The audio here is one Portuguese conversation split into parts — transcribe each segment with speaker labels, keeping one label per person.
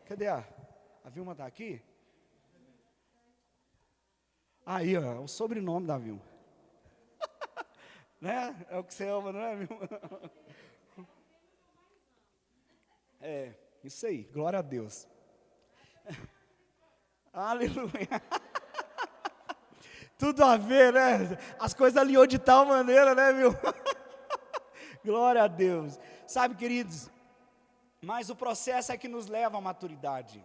Speaker 1: Cadê a Vilma está aqui? Aí, ó, o sobrenome da Vilma. Né? É o que você ama, não é, Vilma? É, isso aí, glória a Deus. Aleluia. Tudo a ver, né? As coisas alinhou de tal maneira, né, Vilma? Glória a Deus. Sabe, queridos, mas o processo é que nos leva à maturidade.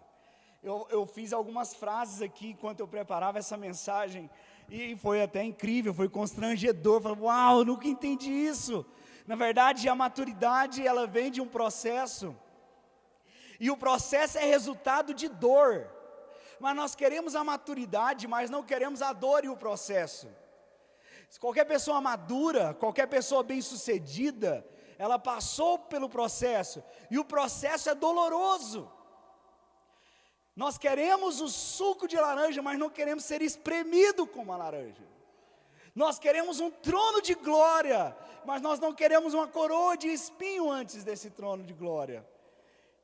Speaker 1: Eu fiz algumas frases aqui enquanto eu preparava essa mensagem, e foi até incrível, foi constrangedor. Falei, uau, eu nunca entendi isso. Na verdade, a maturidade, ela vem de um processo, e o processo é resultado de dor. Mas nós queremos a maturidade, mas não queremos a dor e o processo. Qualquer pessoa madura, qualquer pessoa bem-sucedida, ela passou pelo processo, e o processo é doloroso. Nós queremos o suco de laranja, mas não queremos ser espremido como a laranja. Nós queremos um trono de glória, mas nós não queremos uma coroa de espinho antes desse trono de glória.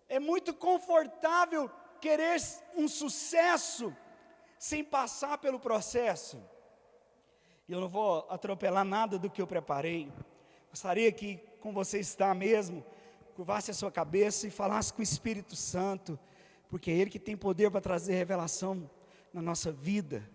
Speaker 1: É muito confortável querer um sucesso sem passar pelo processo. E eu não vou atropelar nada do que eu preparei. Gostaria que, com você está mesmo, curvasse a sua cabeça e falasse com o Espírito Santo, porque é Ele que tem poder para trazer revelação na nossa vida.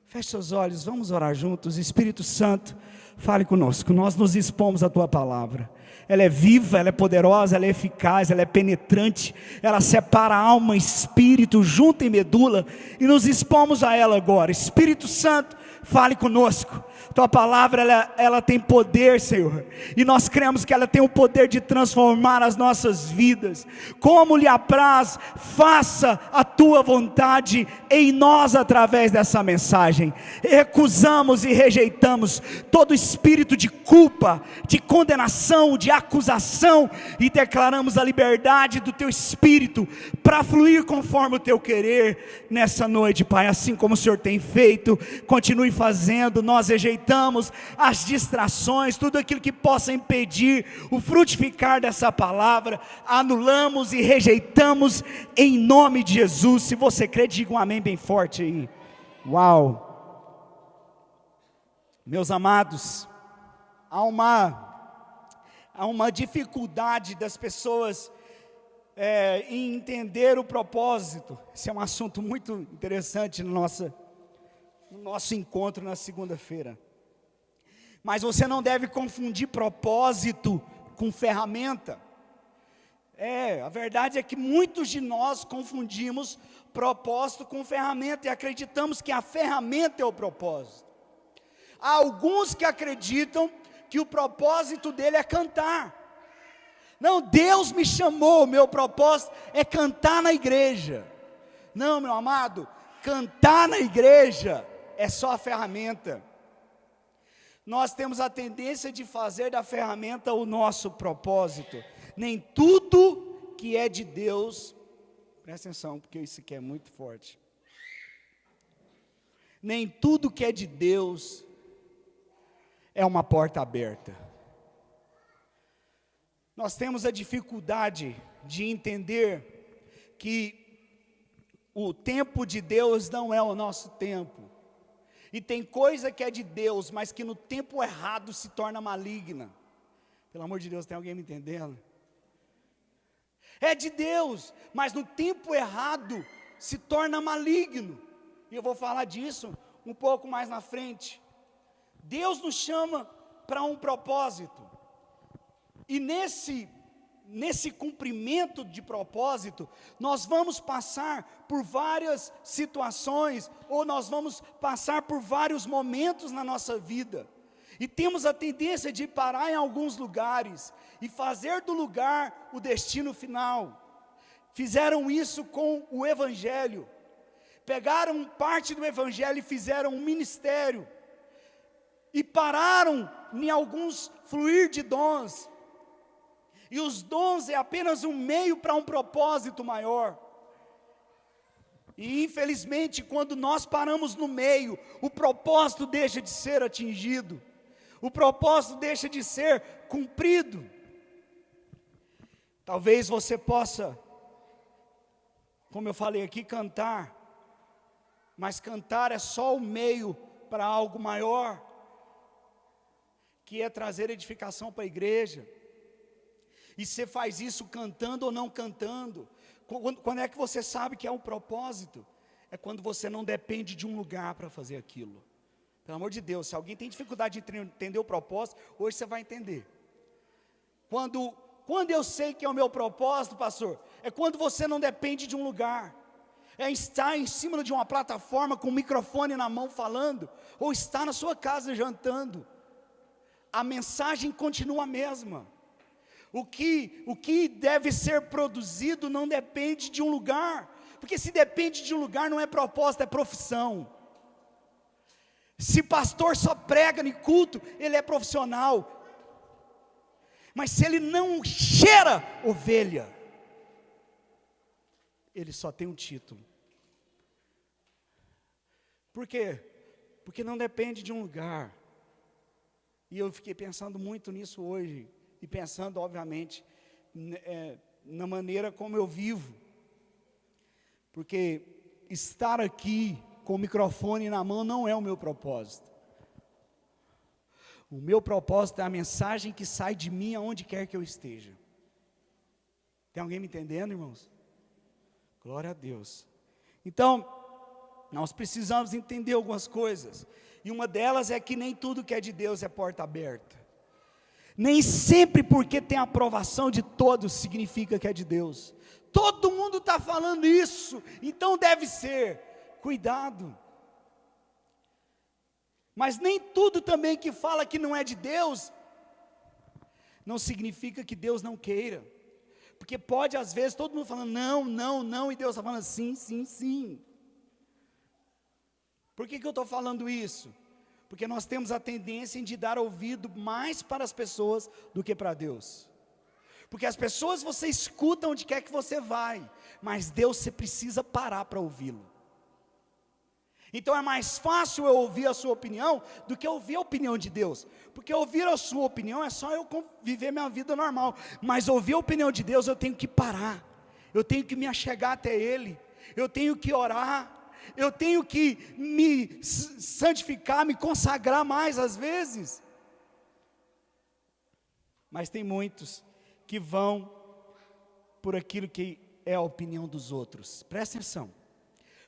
Speaker 1: Feche seus olhos, vamos orar juntos. Espírito Santo, fale conosco. Nós nos expomos à Tua palavra. Ela é viva, ela é poderosa, ela é eficaz, ela é penetrante. Ela separa alma, espírito, junta e medula. E nos expomos a ela agora. Espírito Santo, fale conosco. Tua palavra, ela tem poder, Senhor, e nós cremos que ela tem o poder de transformar as nossas vidas. Como lhe apraz, faça a Tua vontade em nós através dessa mensagem. Recusamos e rejeitamos todo espírito de culpa, de condenação, de acusação, e declaramos a liberdade do Teu Espírito para fluir conforme o Teu querer nessa noite, Pai. Assim como o Senhor tem feito, continue fazendo. Nós rejeitamos as distrações, tudo aquilo que possa impedir o frutificar dessa palavra, anulamos e rejeitamos em nome de Jesus. Se você crê, diga um amém bem forte aí. Uau! Meus amados, há uma dificuldade das pessoas em entender o propósito. Esse é um assunto muito interessante no nosso encontro na segunda-feira. Mas você não deve confundir propósito com ferramenta. A verdade é que muitos de nós confundimos propósito com ferramenta e acreditamos que a ferramenta é o propósito. Há alguns que acreditam que o propósito dele é cantar. Não, Deus me chamou, meu propósito é cantar na igreja. Não, meu amado, cantar na igreja é só a ferramenta. Nós temos a tendência de fazer da ferramenta o nosso propósito. Nem tudo que é de Deus, presta atenção, porque isso aqui é muito forte. Nem tudo que é de Deus é uma porta aberta. Nós temos a dificuldade de entender que o tempo de Deus não é o nosso tempo. E tem coisa que é de Deus, mas que no tempo errado se torna maligna. Pelo amor de Deus, tem alguém me entendendo? É de Deus, mas no tempo errado se torna maligno. E eu vou falar disso um pouco mais na frente. Deus nos chama para um propósito. E nesse cumprimento de propósito, nós vamos passar por várias situações, ou nós vamos passar por vários momentos na nossa vida, e temos a tendência de parar em alguns lugares, e fazer do lugar o destino final. Fizeram isso com o Evangelho, pegaram parte do Evangelho e fizeram um ministério, e pararam em alguns fluir de dons, e os dons é apenas um meio para um propósito maior. E infelizmente, quando nós paramos no meio, o propósito deixa de ser atingido, o propósito deixa de ser cumprido. Talvez você possa como eu falei aqui, cantar, mas cantar é só o meio para algo maior, que é trazer edificação para a igreja. E você faz isso cantando ou não cantando. Quando é que você sabe que é um propósito? É quando você não depende de um lugar para fazer aquilo. Pelo amor de Deus, se alguém tem dificuldade de entender o propósito, hoje você vai entender. Quando eu sei que é o meu propósito, pastor, é quando você não depende de um lugar. É estar em cima de uma plataforma com o microfone na mão falando, ou estar na sua casa jantando. A mensagem continua a mesma. O que deve ser produzido não depende de um lugar, porque se depende de um lugar não é propósito, é profissão. Se pastor só prega no culto, ele é profissional, mas se ele não cheira ovelha, ele só tem um título. Por quê? Porque não depende de um lugar. E eu fiquei pensando muito nisso hoje, e pensando obviamente na maneira como eu vivo, porque estar aqui com o microfone na mão não é o meu propósito. O meu propósito é a mensagem que sai de mim aonde quer que eu esteja. Tem alguém me entendendo, irmãos? Glória a Deus. Então, nós precisamos entender algumas coisas, e uma delas é que nem tudo que é de Deus é porta aberta. Nem sempre porque tem a aprovação de todos significa que é de Deus. Todo mundo está falando isso, então deve ser. Cuidado. Mas nem tudo também que fala que não é de Deus, não significa que Deus não queira. Porque pode às vezes todo mundo falando não, não, não, e Deus está falando sim, sim, sim. Por que eu estou falando isso? Porque nós temos a tendência de dar ouvido mais para as pessoas do que para Deus. Porque as pessoas você escuta onde quer que você vai, mas Deus você precisa parar para ouvi-lo. Então é mais fácil eu ouvir a sua opinião do que ouvir a opinião de Deus. Porque ouvir a sua opinião é só eu viver minha vida normal. Mas ouvir a opinião de Deus eu tenho que parar. Eu tenho que me achegar até Ele. Eu tenho que orar. Eu tenho que me santificar, me consagrar mais às vezes. Mas tem muitos que vão por aquilo que é a opinião dos outros. Presta atenção.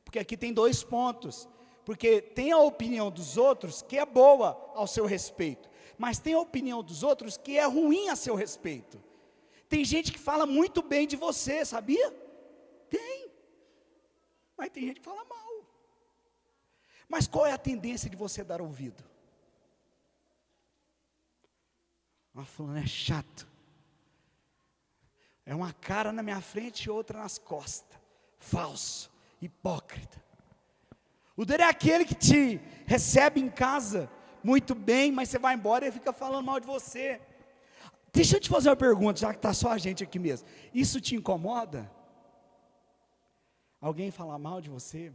Speaker 1: Porque aqui tem dois pontos. Porque tem a opinião dos outros que é boa ao seu respeito, mas tem a opinião dos outros que é ruim a seu respeito. Tem gente que fala muito bem de você, sabia? Tem. Mas tem gente que fala mal. Mas qual é a tendência de você dar ouvido? Fulano é chato. É uma cara na minha frente e outra nas costas. Falso, hipócrita. O duro é aquele que te recebe em casa muito bem, mas você vai embora e fica falando mal de você. Deixa eu te fazer uma pergunta, já que está só a gente aqui mesmo. Isso te incomoda? Alguém falar mal de você?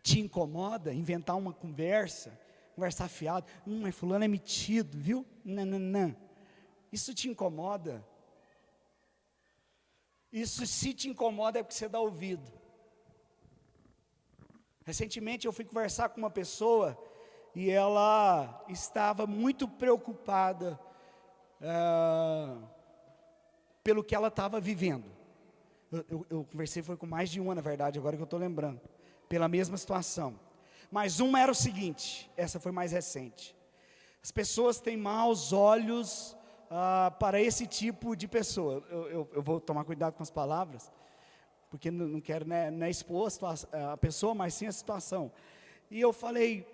Speaker 1: Te incomoda inventar uma conversar fiado? Mas fulano é metido, viu? Não. Isso te incomoda? Isso se te incomoda é porque você dá ouvido. Recentemente eu fui conversar com uma pessoa e ela estava muito preocupada pelo que ela estava vivendo. Eu conversei, foi com mais de uma na verdade, agora que eu estou lembrando, pela mesma situação. Mas uma era o seguinte, essa foi mais recente. As pessoas têm maus olhos para esse tipo de pessoa. Eu vou tomar cuidado com as palavras, porque não quero não é expor a pessoa, mas sim a situação. E eu falei,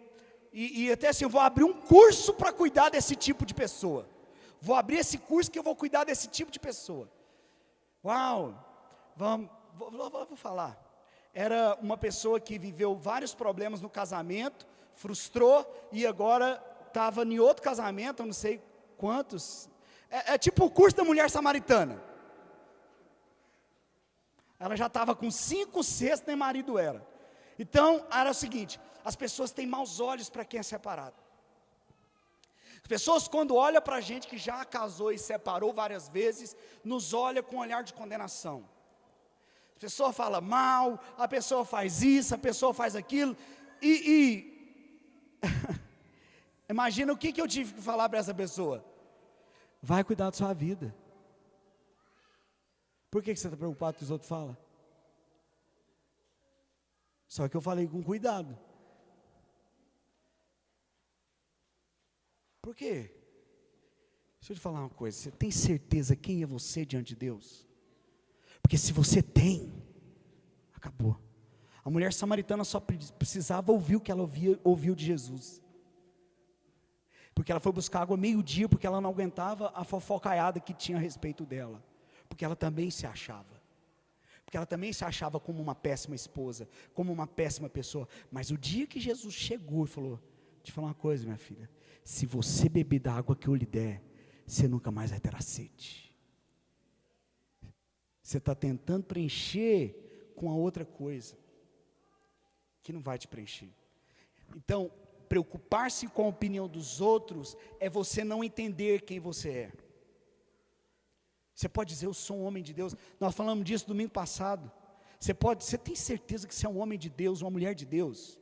Speaker 1: e até assim, eu vou abrir um curso para cuidar desse tipo de pessoa. Vou abrir esse curso que eu vou cuidar desse tipo de pessoa. Uau, vou falar. Era uma pessoa que viveu vários problemas no casamento, frustrou, e agora estava em outro casamento, eu não sei quantos. É tipo o curso da mulher samaritana. Ela já estava com 5 cestos, nem marido era. Então, era o seguinte, as pessoas têm maus olhos para quem é separado. As pessoas quando olham para a gente que já casou e separou várias vezes, nos olham com um olhar de condenação. A pessoa fala mal, a pessoa faz isso, a pessoa faz aquilo, imagina o que eu tive que falar para essa pessoa: vai cuidar da sua vida. Por que você está preocupado com o que os outros falam? Só que eu falei com cuidado. Por quê? Deixa eu te falar uma coisa, você tem certeza quem é você diante de Deus? Porque se você tem, acabou. A mulher samaritana só precisava ouvir o que ela ouviu de Jesus. Porque ela foi buscar água meio-dia, porque ela não aguentava a fofocaiada que tinha a respeito dela. Porque ela também se achava. Porque ela também se achava como uma péssima esposa, como uma péssima pessoa. Mas o dia que Jesus chegou e falou: deixa eu falar uma coisa, minha filha, se você beber da água que eu lhe der, você nunca mais vai ter a sede. Você está tentando preencher com a outra coisa, que não vai te preencher. Então, preocupar-se com a opinião dos outros, é você não entender quem você é. Você pode dizer: eu sou um homem de Deus. Nós falamos disso domingo passado. Você tem certeza que você é um homem de Deus, uma mulher de Deus?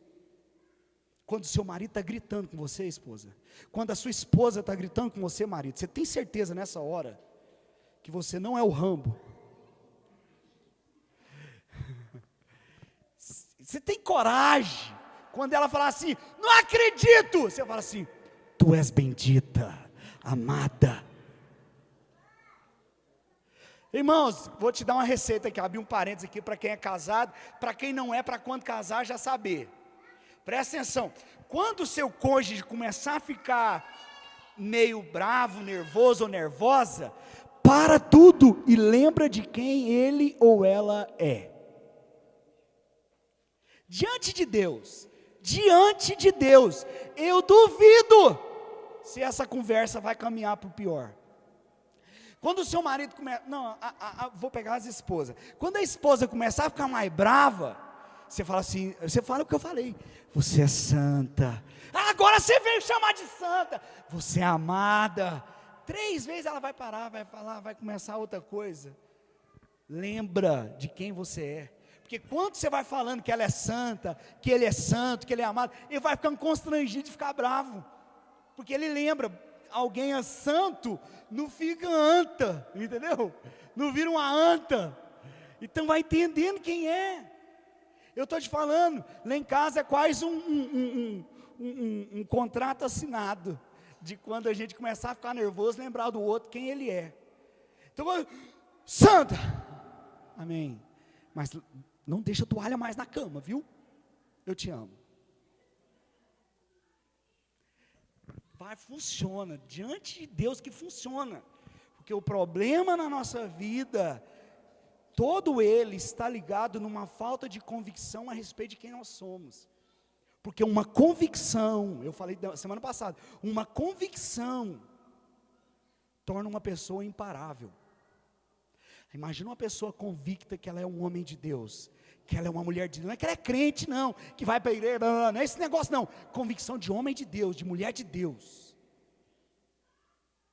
Speaker 1: Quando o seu marido está gritando com você, esposa, quando a sua esposa está gritando com você, marido, você tem certeza nessa hora, que você não é o Rambo? Você tem coragem, quando ela falar assim: não acredito, você fala assim: tu és bendita, amada. Irmãos, vou te dar uma receita aqui, abrir um parênteses aqui para quem é casado, para quem não é, para quando casar já saber. Presta atenção, quando o seu cônjuge começar a ficar meio bravo, nervoso ou nervosa, para tudo e lembra de quem ele ou ela é. Diante de Deus, eu duvido se essa conversa vai caminhar para o pior. Quando o seu marido começa, vou pegar as esposas. Quando a esposa começar a ficar mais brava, você fala assim, você fala o que eu falei: você é santa. Agora você veio chamar de santa. Você é amada. 3 vezes ela vai parar, vai falar, vai começar outra coisa. Lembra de quem você é. Porque quando você vai falando que ela é santa, que ele é santo, que ele é amado, ele vai ficando constrangido de ficar bravo. Porque ele lembra, alguém é santo, não fica anta, entendeu? Não vira uma anta. Então vai entendendo quem é. Eu estou te falando, lá em casa é quase um contrato assinado, de quando a gente começar a ficar nervoso, lembrar do outro quem ele é. Então, santa, amém, mas não deixa a toalha mais na cama, viu? Eu te amo. Funciona, diante de Deus que funciona, porque o problema na nossa vida, todo ele está ligado numa falta de convicção a respeito de quem nós somos. Porque uma convicção, eu falei semana passada, uma convicção torna uma pessoa imparável. Imagina uma pessoa convicta que ela é um homem de Deus, que ela é uma mulher de Deus, não é que ela é crente não, que vai para a igreja, não é esse negócio não, convicção de homem de Deus, de mulher de Deus.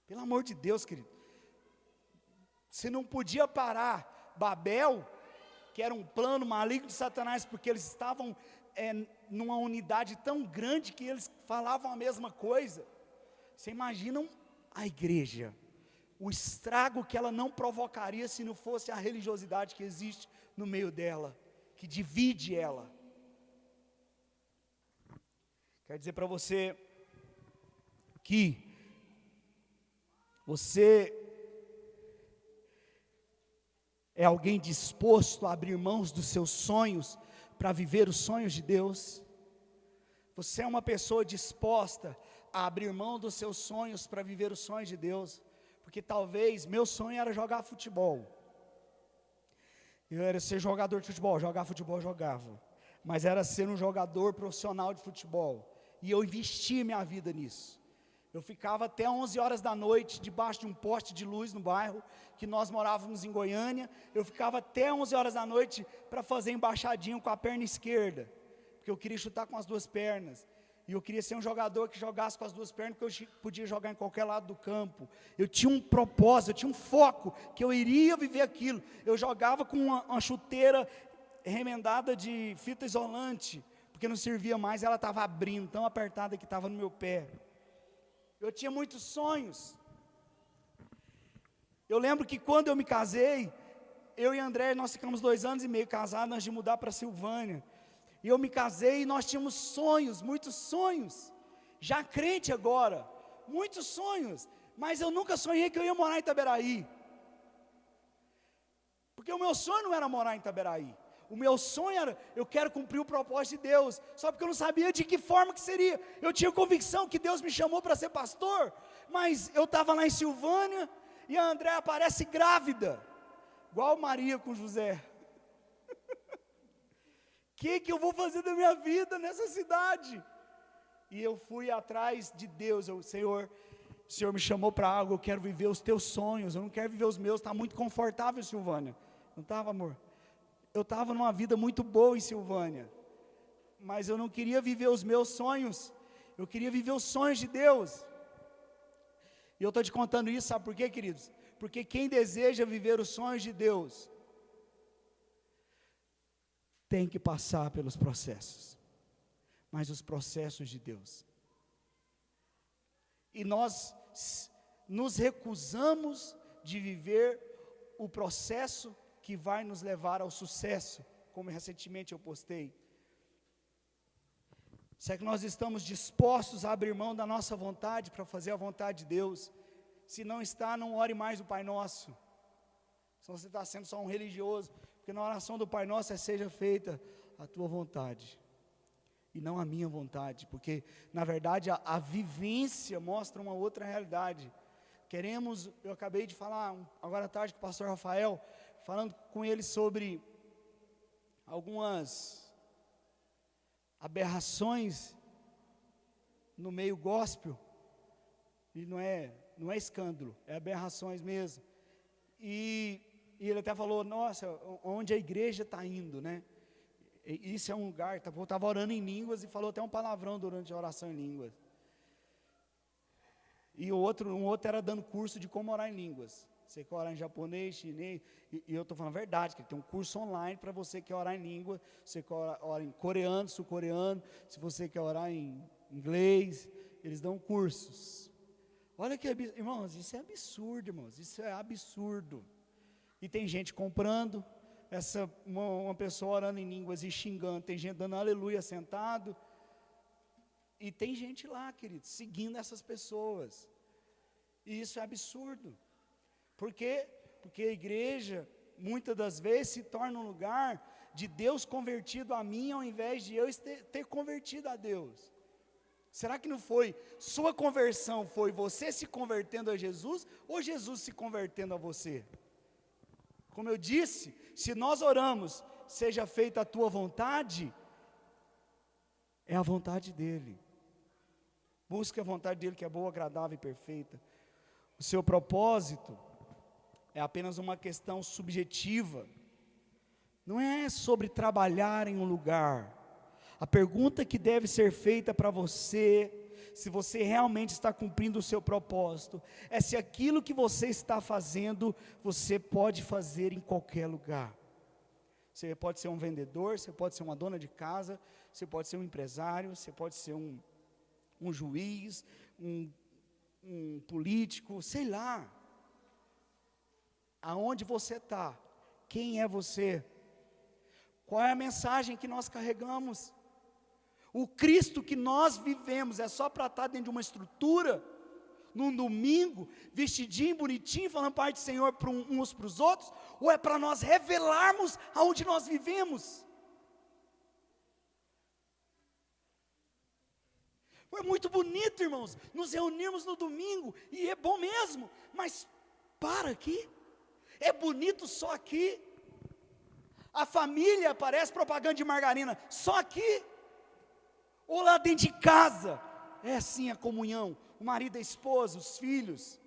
Speaker 1: Pelo amor de Deus, querido, você não podia parar Babel, que era um plano maligno de Satanás, porque eles estavam numa unidade tão grande que eles falavam a mesma coisa. Você imagina a igreja, o estrago que ela não provocaria se não fosse a religiosidade que existe no meio dela, que divide ela. Quero dizer para você que você é alguém disposto a abrir mãos dos seus sonhos para viver os sonhos de Deus? Você é uma pessoa disposta a abrir mão dos seus sonhos para viver os sonhos de Deus? Porque talvez meu sonho era jogar futebol. Eu era ser jogador de futebol, jogar futebol eu jogava. Mas era ser um jogador profissional de futebol. E eu investi minha vida nisso. Eu ficava até 11 horas da noite debaixo de um poste de luz no bairro, que nós morávamos em Goiânia. Eu ficava até 11 horas da noite para fazer embaixadinho com a perna esquerda, porque eu queria chutar com as 2 pernas. E eu queria ser um jogador que jogasse com as duas pernas, porque eu podia jogar em qualquer lado do campo. Eu tinha um propósito, eu tinha um foco, que eu iria viver aquilo. Eu jogava com uma chuteira remendada de fita isolante, porque não servia mais, ela estava abrindo, tão apertada que estava no meu pé. Eu tinha muitos sonhos. Eu lembro que quando eu me casei, eu e André, nós ficamos 2 anos e meio casados antes de mudar para Silvânia. E eu me casei e nós tínhamos sonhos, muitos sonhos. Já crente agora, muitos sonhos. Mas eu nunca sonhei que eu ia morar em Itaberaí. Porque o meu sonho não era morar em Itaberaí. O meu sonho era, eu quero cumprir o propósito de Deus. Só porque eu não sabia de que forma que seria. Eu tinha convicção que Deus me chamou para ser pastor. Mas eu estava lá em Silvânia e a André aparece grávida. Igual Maria com José. O que eu vou fazer da minha vida nessa cidade? E eu fui atrás de Deus. Senhor, o Senhor me chamou para algo, eu quero viver os teus sonhos, eu não quero viver os meus. Está muito confortável em Silvânia. Não estava, amor? Eu estava numa vida muito boa em Silvânia, mas eu não queria viver os meus sonhos, eu queria viver os sonhos de Deus. E eu estou te contando isso, sabe por quê, queridos? Porque quem deseja viver os sonhos de Deus, tem que passar pelos processos, mas os processos de Deus. E nós nos recusamos de viver o processo que vai nos levar ao sucesso, como recentemente eu postei. Será que nós estamos dispostos a abrir mão da nossa vontade para fazer a vontade de Deus? Se não está, não ore mais o Pai Nosso, senão você está sendo só um religioso. Porque na oração do Pai Nosso seja feita a tua vontade, e não a minha vontade, porque na verdade a vivência mostra uma outra realidade. Eu acabei de falar agora à tarde com o pastor Rafael, falando com ele sobre algumas aberrações no meio gospel, e não é escândalo, é aberrações mesmo, e ele até falou, nossa, onde a igreja está indo, né? Isso é um lugar, eu estava orando em línguas e falou até um palavrão durante a oração em línguas. E um outro era dando curso de como orar em línguas. Você quer orar em japonês, chinês, e eu estou falando a verdade, que tem um curso online para você que quer orar em língua, você quer orar em coreano, sul-coreano, se você quer orar em inglês, eles dão cursos. Olha que absurdo, irmãos, isso é absurdo, irmãos, isso é absurdo. E tem gente comprando, uma pessoa orando em línguas e xingando, tem gente dando aleluia sentado, e tem gente lá, queridos, seguindo essas pessoas, e isso é absurdo. Por quê? Porque a igreja, muitas das vezes, se torna um lugar de Deus convertido a mim, ao invés de eu ter convertido a Deus. Será que não foi, sua conversão foi você se convertendo a Jesus, ou Jesus se convertendo a você? Como eu disse, se nós oramos, seja feita a tua vontade, é a vontade dEle. Busque a vontade dEle, que é boa, agradável e perfeita. O seu propósito é apenas uma questão subjetiva, não é sobre trabalhar em um lugar. A pergunta que deve ser feita para você, se você realmente está cumprindo o seu propósito, é se aquilo que você está fazendo, você pode fazer em qualquer lugar. Você pode ser um vendedor, você pode ser uma dona de casa, você pode ser um empresário, você pode ser um juiz, um político, sei lá. Aonde você está? Quem é você? Qual é a mensagem que nós carregamos? O Cristo que nós vivemos é só para estar dentro de uma estrutura, num domingo, vestidinho, bonitinho, falando parte do Senhor para uns para os outros, ou é para nós revelarmos aonde nós vivemos? É muito bonito, irmãos, nos reunirmos no domingo, e é bom mesmo, mas para aqui, é bonito só aqui. A família parece propaganda de margarina, só aqui. Ou lá dentro de casa, é assim a comunhão, o marido, a esposa, os filhos.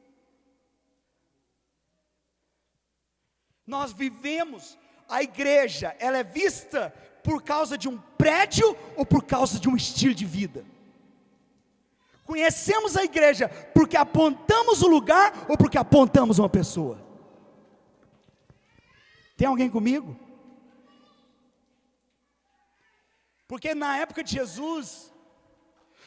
Speaker 1: Nós vivemos, a igreja, ela é vista por causa de um prédio ou por causa de um estilo de vida? Conhecemos a igreja porque apontamos o lugar ou porque apontamos uma pessoa? Tem alguém comigo? Porque na época de Jesus,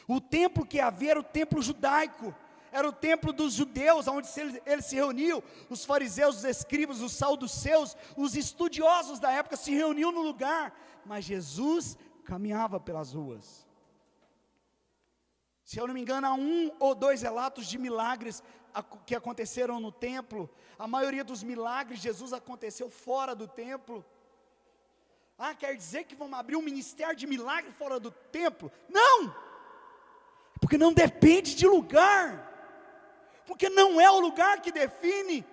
Speaker 1: o templo que havia era o templo judaico, era o templo dos judeus, onde eles se reuniam, os fariseus, os escribas, os saduceus, os estudiosos da época se reuniam no lugar, mas Jesus caminhava pelas ruas. Se eu não me engano, há 1 ou 2 relatos de milagres que aconteceram no templo. A maioria dos milagres de Jesus aconteceu fora do templo. Quer dizer que vamos abrir um ministério de milagre fora do templo? Não! Porque não depende de lugar. Porque não é o lugar que define.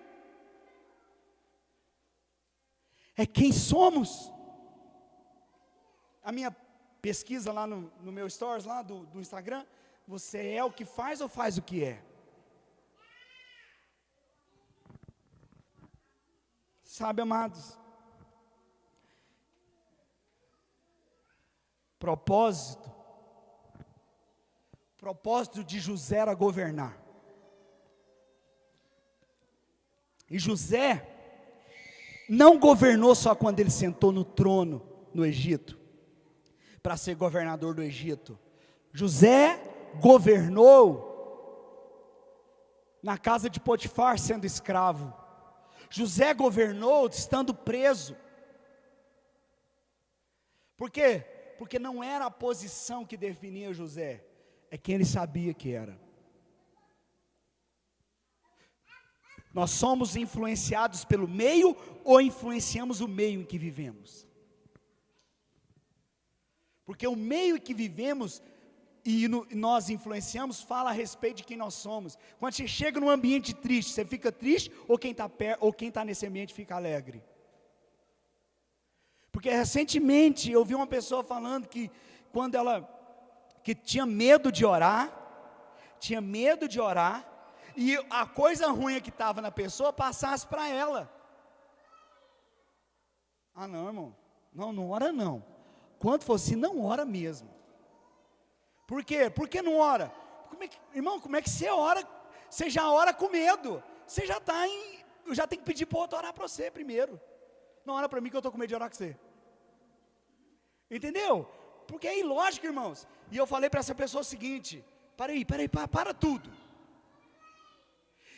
Speaker 1: É quem somos. A minha pesquisa lá no meu stories, lá do Instagram, você é o que faz ou faz o que é? Sabe, amados, propósito de José era governar. E José não governou só quando ele sentou no trono no Egito, para ser governador do Egito. José governou na casa de Potifar sendo escravo. José governou estando preso. Por quê? Porque não era a posição que definia José, é quem ele sabia que era. Nós somos influenciados pelo meio ou influenciamos o meio em que vivemos? Porque o meio em que vivemos e nós influenciamos fala a respeito de quem nós somos. Quando você chega num ambiente triste, você fica triste ou quem está nesse ambiente fica alegre? Porque recentemente eu vi uma pessoa falando que quando que tinha medo de orar, e a coisa ruim que estava na pessoa passasse para ela. Não, irmão, não ora não. Quando for assim, não ora mesmo. Por quê? Por que não ora? Irmão, como é que você ora? Você já ora com medo. Você já tem que pedir para o outro orar para você primeiro. Não ora para mim que eu estou com medo de orar com você. Entendeu? Porque é ilógico, irmãos. E eu falei para essa pessoa o seguinte: para tudo.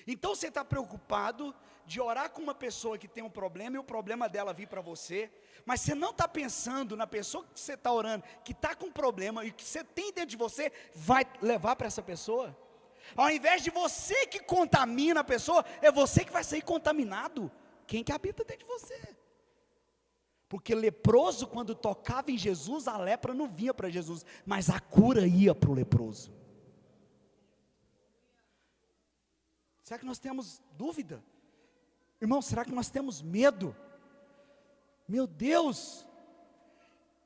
Speaker 1: Então você está preocupado de orar com uma pessoa que tem um problema e o problema dela vir para você, mas você não está pensando na pessoa que você está orando, que está com problema e que você tem dentro de você, vai levar para essa pessoa? Ao invés de você que contamina a pessoa, é você que vai sair contaminado. Quem que habita dentro de você? Porque leproso, quando tocava em Jesus, a lepra não vinha para Jesus, mas a cura ia para o leproso. Será que nós temos dúvida? Irmão, será que nós temos medo? Meu Deus!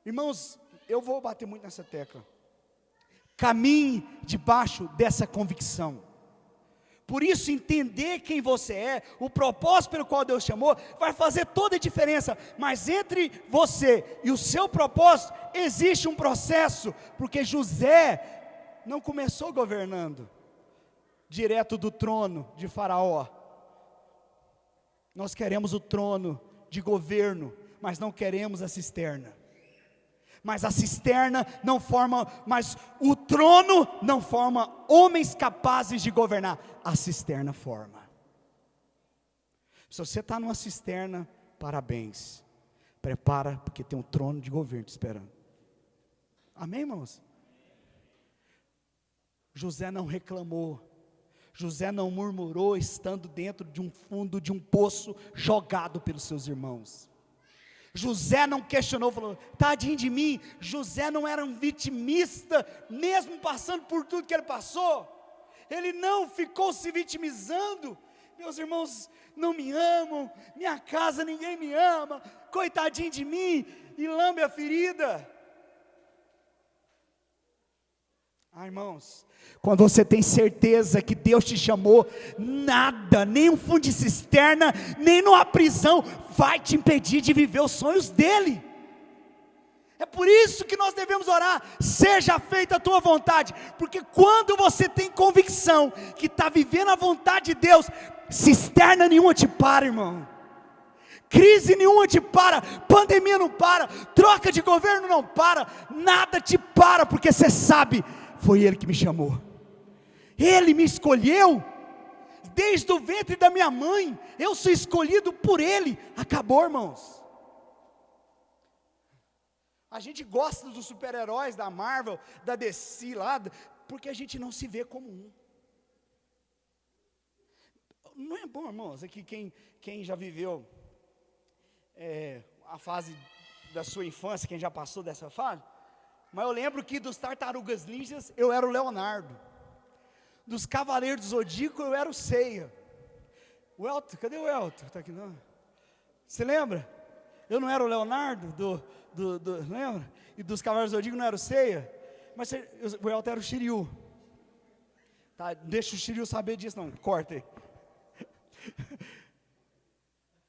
Speaker 1: Irmãos, eu vou bater muito nessa tecla. Caminhe debaixo dessa convicção. Por isso, entender quem você é, o propósito pelo qual Deus chamou, vai fazer toda a diferença. Mas entre você e o seu propósito, existe um processo. Porque José não começou governando direto do trono de Faraó. Nós queremos o trono de governo, mas não queremos a cisterna. Mas a cisterna não forma, mas o trono não forma homens capazes de governar. A cisterna forma. Se você está numa cisterna, parabéns. Prepara, porque tem um trono de governo te esperando. Amém, irmãos? José não reclamou. José não murmurou estando dentro de um fundo de um poço jogado pelos seus irmãos. José não questionou, falou, tadinho de mim. José não era um vitimista, mesmo passando por tudo que ele passou. Ele não ficou se vitimizando. Meus irmãos não me amam, minha casa ninguém me ama, coitadinho de mim, e lambe a ferida. Irmãos, quando você tem certeza que Deus te chamou, nada, nem um fundo de cisterna, nem numa prisão, vai te impedir de viver os sonhos dEle. É por isso que nós devemos orar, seja feita a tua vontade, porque quando você tem convicção que está vivendo a vontade de Deus, cisterna nenhuma te para, irmão, crise nenhuma te para, pandemia não para, troca de governo não para, nada te para, porque você sabe, foi Ele que me chamou, Ele me escolheu, desde o ventre da minha mãe, eu sou escolhido por Ele, acabou, irmãos. A gente gosta dos super-heróis da Marvel, da DC lá, porque a gente não se vê como um. Não é bom, irmãos, aqui quem já viveu a fase da sua infância, quem já passou dessa fase, mas eu lembro que dos Tartarugas Ninjas, eu era o Leonardo, dos Cavaleiros do Zodíaco, eu era o Seiya. O Elton, cadê o Elton? Está aqui não? Você lembra? Eu não era o Leonardo, lembra? E dos Cavaleiros do Zodíaco não era o Seiya? Mas o Elton era o Shiryu. Tá, deixa o Shiryu saber disso, não, corta aí.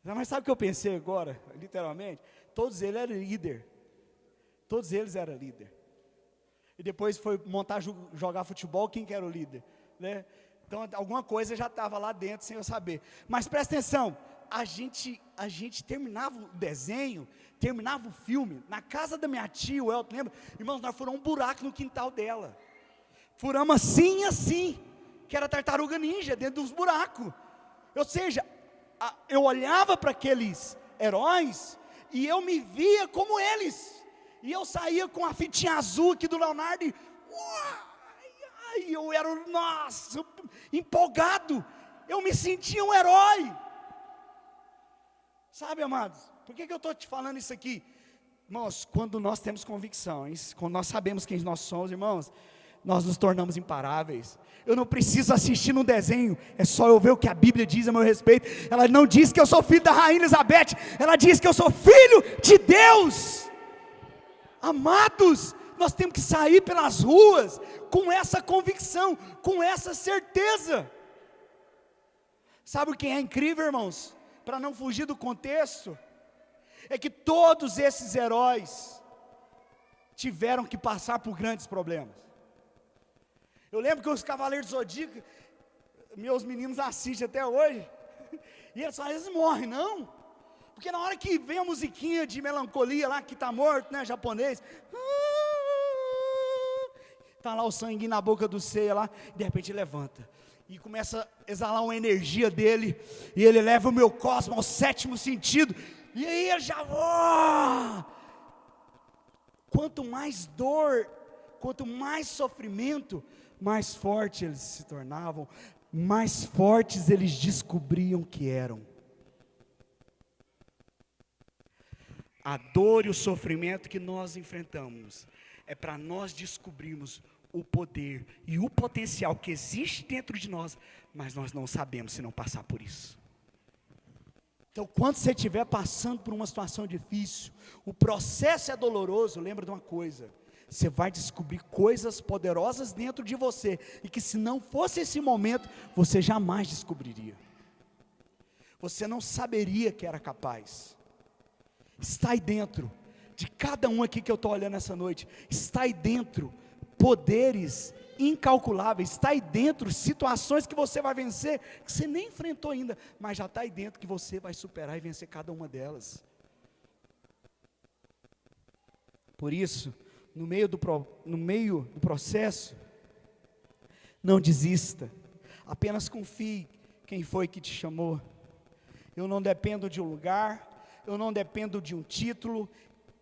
Speaker 1: Mas sabe o que eu pensei agora, literalmente? Todos eles eram líder. Todos eles eram líder. E depois foi jogar futebol, quem que era o líder? Né? Então alguma coisa já estava lá dentro sem eu saber. Mas presta atenção, a gente terminava o desenho, terminava o filme, na casa da minha tia, o Elton, lembra? Irmãos, nós furamos um buraco no quintal dela. Furamos assim, que era tartaruga ninja, dentro dos buracos. Ou seja, eu olhava para aqueles heróis, e eu me via como eles. E eu saía com a fitinha azul aqui do Leonardo, e eu era, nossa, empolgado. Eu me sentia um herói. Sabe, amados, por que eu estou te falando isso aqui? Irmãos, quando nós temos convicções, quando nós sabemos quem nós somos, irmãos, nós nos tornamos imparáveis. Eu não preciso assistir no desenho, é só eu ver o que a Bíblia diz a meu respeito. Ela não diz que eu sou filho da rainha Elizabeth, ela diz que eu sou filho de Deus. Amados, nós temos que sair pelas ruas com essa convicção, com essa certeza. Sabe o que é incrível, irmãos? Para não fugir do contexto, é que todos esses heróis tiveram que passar por grandes problemas. Eu lembro que os Cavaleiros do Zodíaco, meus meninos assistem até hoje, e eles falam, eles morrem, não, porque na hora que vem a musiquinha de melancolia lá, que está morto, né, japonês, está lá o sangue na boca do Seiya lá, e de repente ele levanta, e começa a exalar uma energia dele, e ele leva o meu cosmo ao sétimo sentido, e aí ele já, quanto mais dor, quanto mais sofrimento, mais fortes eles se tornavam, mais fortes eles descobriam que eram. A dor e o sofrimento que nós enfrentamos, é para nós descobrirmos o poder e o potencial que existe dentro de nós, mas nós não sabemos se não passar por isso. Então, quando você estiver passando por uma situação difícil, o processo é doloroso, lembra de uma coisa, você vai descobrir coisas poderosas dentro de você, e que se não fosse esse momento, você jamais descobriria, você não saberia que era capaz. Está aí dentro, de cada um aqui que eu estou olhando essa noite, está aí dentro, poderes incalculáveis, está aí dentro, situações que você vai vencer, que você nem enfrentou ainda, mas já está aí dentro, que você vai superar e vencer cada uma delas. Por isso, no meio do processo, não desista, apenas confie quem foi que te chamou. Eu não dependo de um lugar, eu não dependo de um título,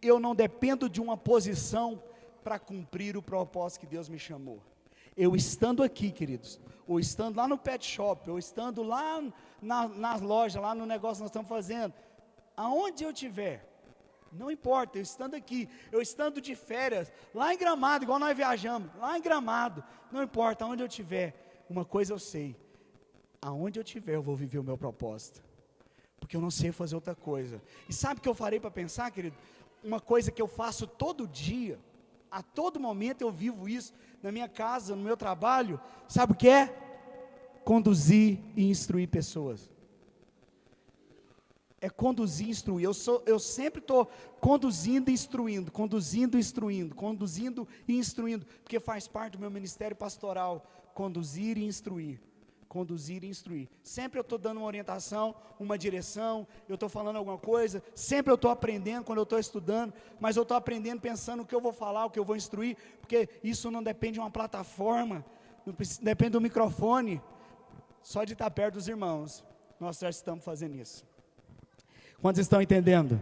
Speaker 1: eu não dependo de uma posição para cumprir o propósito que Deus me chamou. Eu estando aqui, queridos, ou estando lá no pet shop, ou estando lá nas lojas, lá no negócio que nós estamos fazendo, aonde eu estiver, não importa, eu estando aqui, eu estando de férias, lá em Gramado, igual nós viajamos, lá em Gramado, não importa, aonde eu estiver, uma coisa eu sei, aonde eu estiver eu vou viver o meu propósito, porque eu não sei fazer outra coisa. E sabe o que eu farei para pensar, querido? Uma coisa que eu faço todo dia, a todo momento eu vivo isso, na minha casa, no meu trabalho, sabe o que é? Conduzir e instruir pessoas. É conduzir e instruir. Eu sempre estou conduzindo e instruindo, porque faz parte do meu ministério pastoral, conduzir e instruir. Sempre eu estou dando uma orientação, uma direção, eu estou falando alguma coisa, sempre eu estou aprendendo quando eu estou estudando, mas eu estou aprendendo pensando o que eu vou falar, o que eu vou instruir, porque isso não depende de uma plataforma, não depende do microfone, só de estar perto dos irmãos, nós já estamos fazendo isso. Quantos estão entendendo?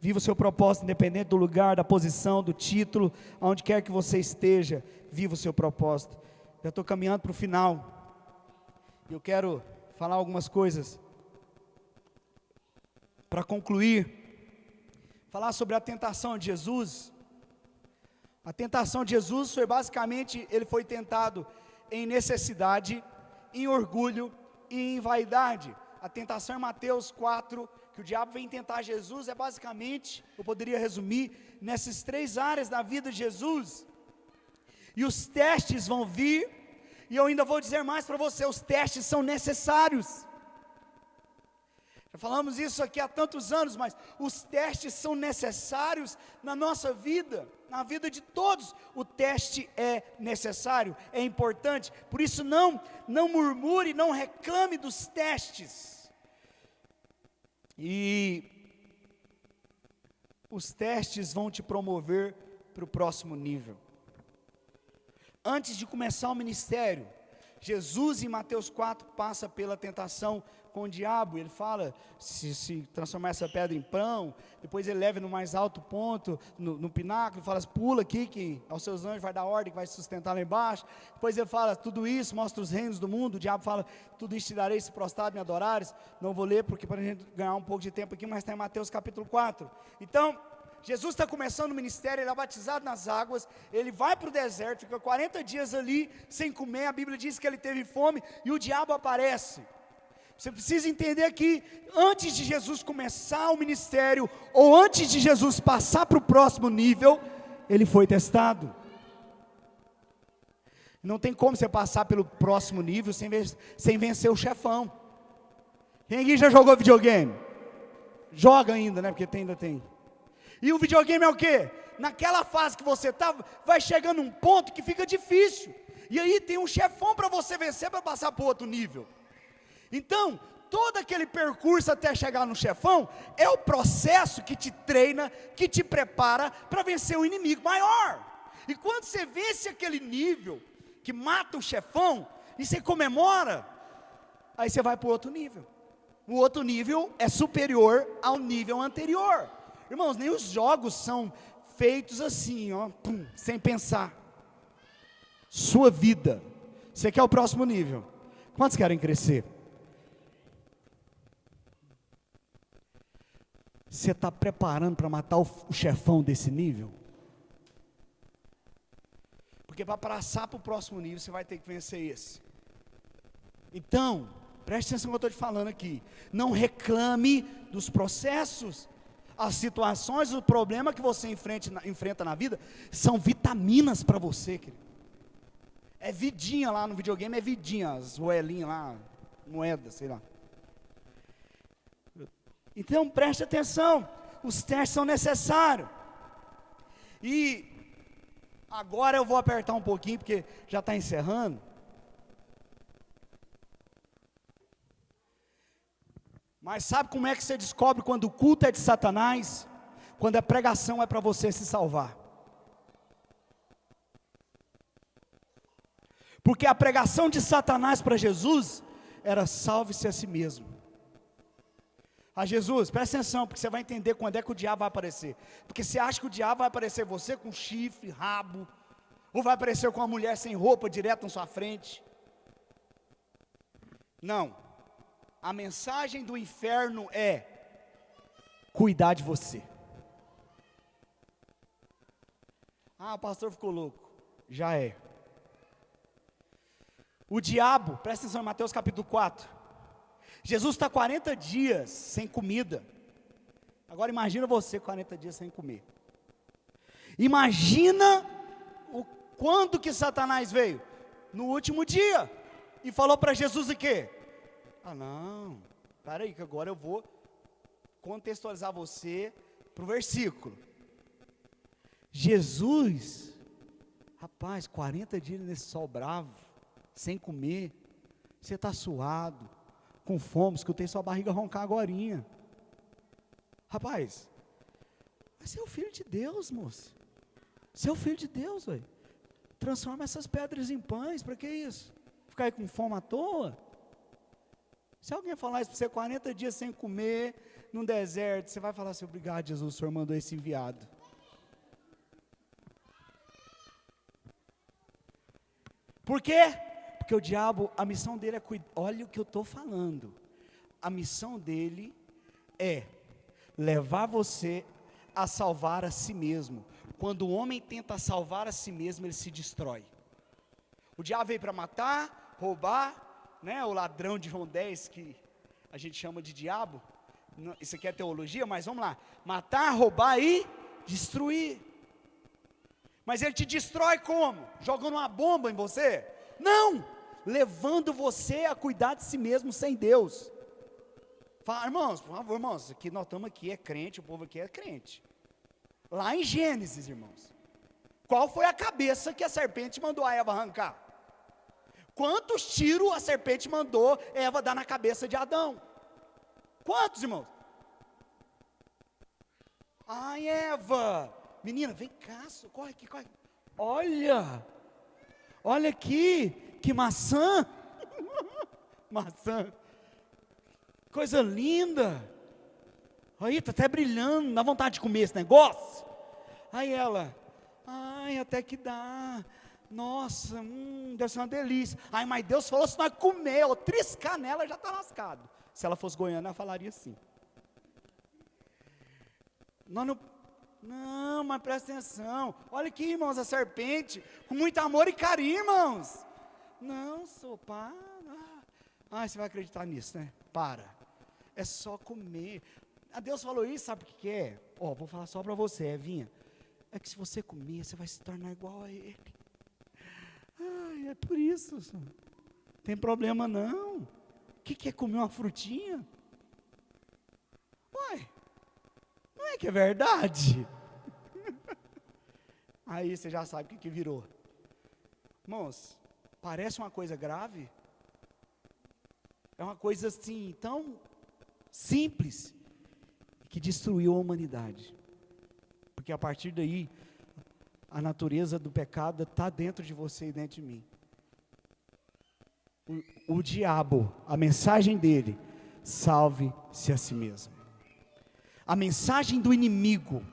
Speaker 1: Viva o seu propósito, independente do lugar, da posição, do título, aonde quer que você esteja, viva o seu propósito. Já estou caminhando para o final. Eu quero falar algumas coisas para concluir, falar sobre a tentação de Jesus. A tentação de Jesus foi basicamente, ele foi tentado em necessidade, em orgulho e em vaidade. A tentação em Mateus 4, que o diabo vem tentar Jesus, é basicamente, eu poderia resumir, nessas 3 áreas da vida de Jesus. E os testes vão vir, e eu ainda vou dizer mais para você, os testes são necessários. Já falamos isso aqui há tantos anos, mas os testes são necessários na nossa vida, na vida de todos. O teste é necessário, é importante. Por isso não murmure, não reclame dos testes. E os testes vão te promover para o próximo nível. Antes de começar o ministério, Jesus em Mateus 4 passa pela tentação com o diabo. Ele fala, se transformar essa pedra em pão, depois ele leva no mais alto ponto, no pináculo, fala, pula aqui que aos seus anjos vai dar ordem, que vai se sustentar lá embaixo. Depois ele fala, tudo isso, mostra os reinos do mundo. O diabo fala, tudo isso te darei se prostrado me adorares. Não vou ler, porque para a gente ganhar um pouco de tempo aqui, mas está em Mateus capítulo 4. Então, Jesus está começando o ministério, ele é batizado nas águas, ele vai para o deserto, fica 40 dias ali, sem comer. A Bíblia diz que ele teve fome, e o diabo aparece. Você precisa entender que, antes de Jesus começar o ministério, ou antes de Jesus passar para o próximo nível, ele foi testado. Não tem como você passar pelo próximo nível, sem vencer o chefão. Quem aqui já jogou videogame? Joga ainda, né, porque ainda tem. E o videogame é o quê? Naquela fase que você está, vai chegando um ponto que fica difícil. E aí tem um chefão para você vencer, para passar para o outro nível. Então, todo aquele percurso até chegar no chefão, é o processo que te treina, que te prepara para vencer o inimigo maior. E quando você vence aquele nível, que mata o chefão, e você comemora, aí você vai para o outro nível. O outro nível é superior ao nível anterior. Irmãos, nem os jogos são feitos assim, ó, sem pensar. Sua vida, você quer o próximo nível? Quantos querem crescer? Você está preparando para matar o chefão desse nível? Porque para passar para o próximo nível, você vai ter que vencer esse. Então, preste atenção no que eu estou te falando aqui. Não reclame dos processos. As situações, o problema que você enfrenta na vida, são vitaminas para você, querido. É vidinha lá no videogame, é vidinha, as moelinhas lá, moeda, sei lá. Então preste atenção, os testes são necessários. E agora eu vou apertar um pouquinho, porque já está encerrando. Mas sabe como é que você descobre quando o culto é de Satanás? Quando a pregação é para você se salvar. Porque a pregação de Satanás para Jesus era salve-se a si mesmo. A Jesus, presta atenção, porque você vai entender quando é que o diabo vai aparecer. Porque você acha que o diabo vai aparecer você com chifre, rabo, ou vai aparecer com uma mulher sem roupa direto na sua frente. Não. A mensagem do inferno é cuidar de você. Ah, o pastor ficou louco. Já é. O diabo, presta atenção em Mateus capítulo 4. Jesus está 40 dias sem comida. Agora imagina você 40 dias sem comer. Imagina quando que Satanás veio? No último dia. E falou para Jesus o quê? Ah não, espera aí que agora eu vou contextualizar você para o versículo. Jesus, rapaz, 40 dias nesse sol bravo, sem comer, você está suado, com fome, escutei sua barriga roncar agorinha. Rapaz, mas você é o filho de Deus, moço. Você é o filho de Deus, velho. Transforma essas pedras em pães, para que isso? Ficar aí com fome à toa? Se alguém falar isso para você, 40 dias sem comer, num deserto, você vai falar assim, obrigado Jesus, o Senhor mandou esse enviado. Por quê? Porque o diabo, a missão dele é cuidar, olha o que eu estou falando, a missão dele é levar você a salvar a si mesmo. Quando o homem tenta salvar a si mesmo, ele se destrói. O diabo veio para matar, roubar, né, o ladrão de João 10, que a gente chama de diabo, isso aqui é teologia, mas vamos lá, matar, roubar e destruir. Mas ele te destrói como? Jogando uma bomba em você? Não, levando você a cuidar de si mesmo sem Deus. Fala, irmãos, por favor, irmãos, aqui nós estamos aqui, é crente, o povo aqui é crente. Lá em Gênesis, irmãos, qual foi a cabeça que a serpente mandou a Eva arrancar? Quantos tiros a serpente mandou Eva dar na cabeça de Adão? Quantos, irmãos? Ai, Eva, menina, vem cá, corre aqui, corre. Olha aqui, que maçã, maçã, coisa linda, aí está até brilhando, dá vontade de comer esse negócio. Aí ela, ai, até que dá, nossa, deve ser uma delícia. Ai, mas Deus falou, se nós comer ou triscar nela, já está lascado. Se ela fosse goiana, ela falaria assim. Não, mas presta atenção, olha aqui, irmãos, a serpente, com muito amor e carinho, irmãos. Não, para. Ai, você vai acreditar nisso, né? Para, é só comer. A Deus falou isso, sabe o que é? Vou falar só para você, Evinha. É que se você comer, você vai se tornar igual a Ele. Ai, é por isso. Tem problema não. O que é comer uma frutinha? Uai, não é que é verdade? Aí você já sabe o que virou. Irmãos, parece uma coisa grave. É uma coisa assim, tão simples, que destruiu a humanidade. Porque a partir daí, a natureza do pecado está dentro de você e dentro de mim. O diabo, a mensagem dele, salve-se a si mesmo. A mensagem do inimigo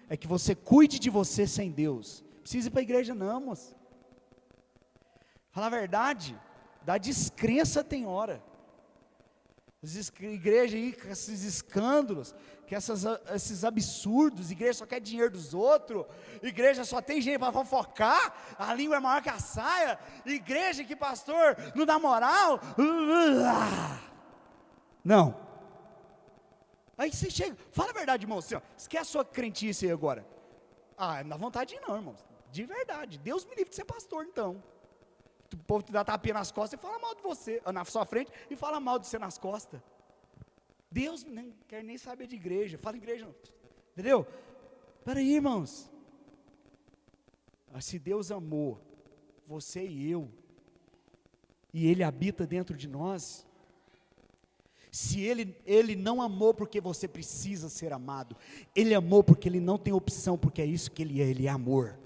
Speaker 1: é que você cuide de você sem Deus. Não precisa ir para a igreja não, moço. Falar a verdade, da descrença tem hora. Igreja aí, com esses escândalos, com esses absurdos, igreja só quer dinheiro dos outros, igreja só tem gente para fofocar, a língua é maior que a saia, igreja que pastor não dá moral, não. Aí você chega, fala a verdade, irmão, assim, esquece a sua crentice aí agora. Não dá vontade não, irmãos, de verdade, Deus me livre de ser pastor então. O povo te dá tapinha nas costas e fala mal de você, na sua frente, e fala mal de você nas costas. Deus não quer nem saber de igreja, fala igreja, entendeu? Peraí, irmãos, se Deus amou você e eu, e Ele habita dentro de nós, se Ele não amou porque você precisa ser amado, Ele amou porque Ele não tem opção, porque é isso que Ele é amor.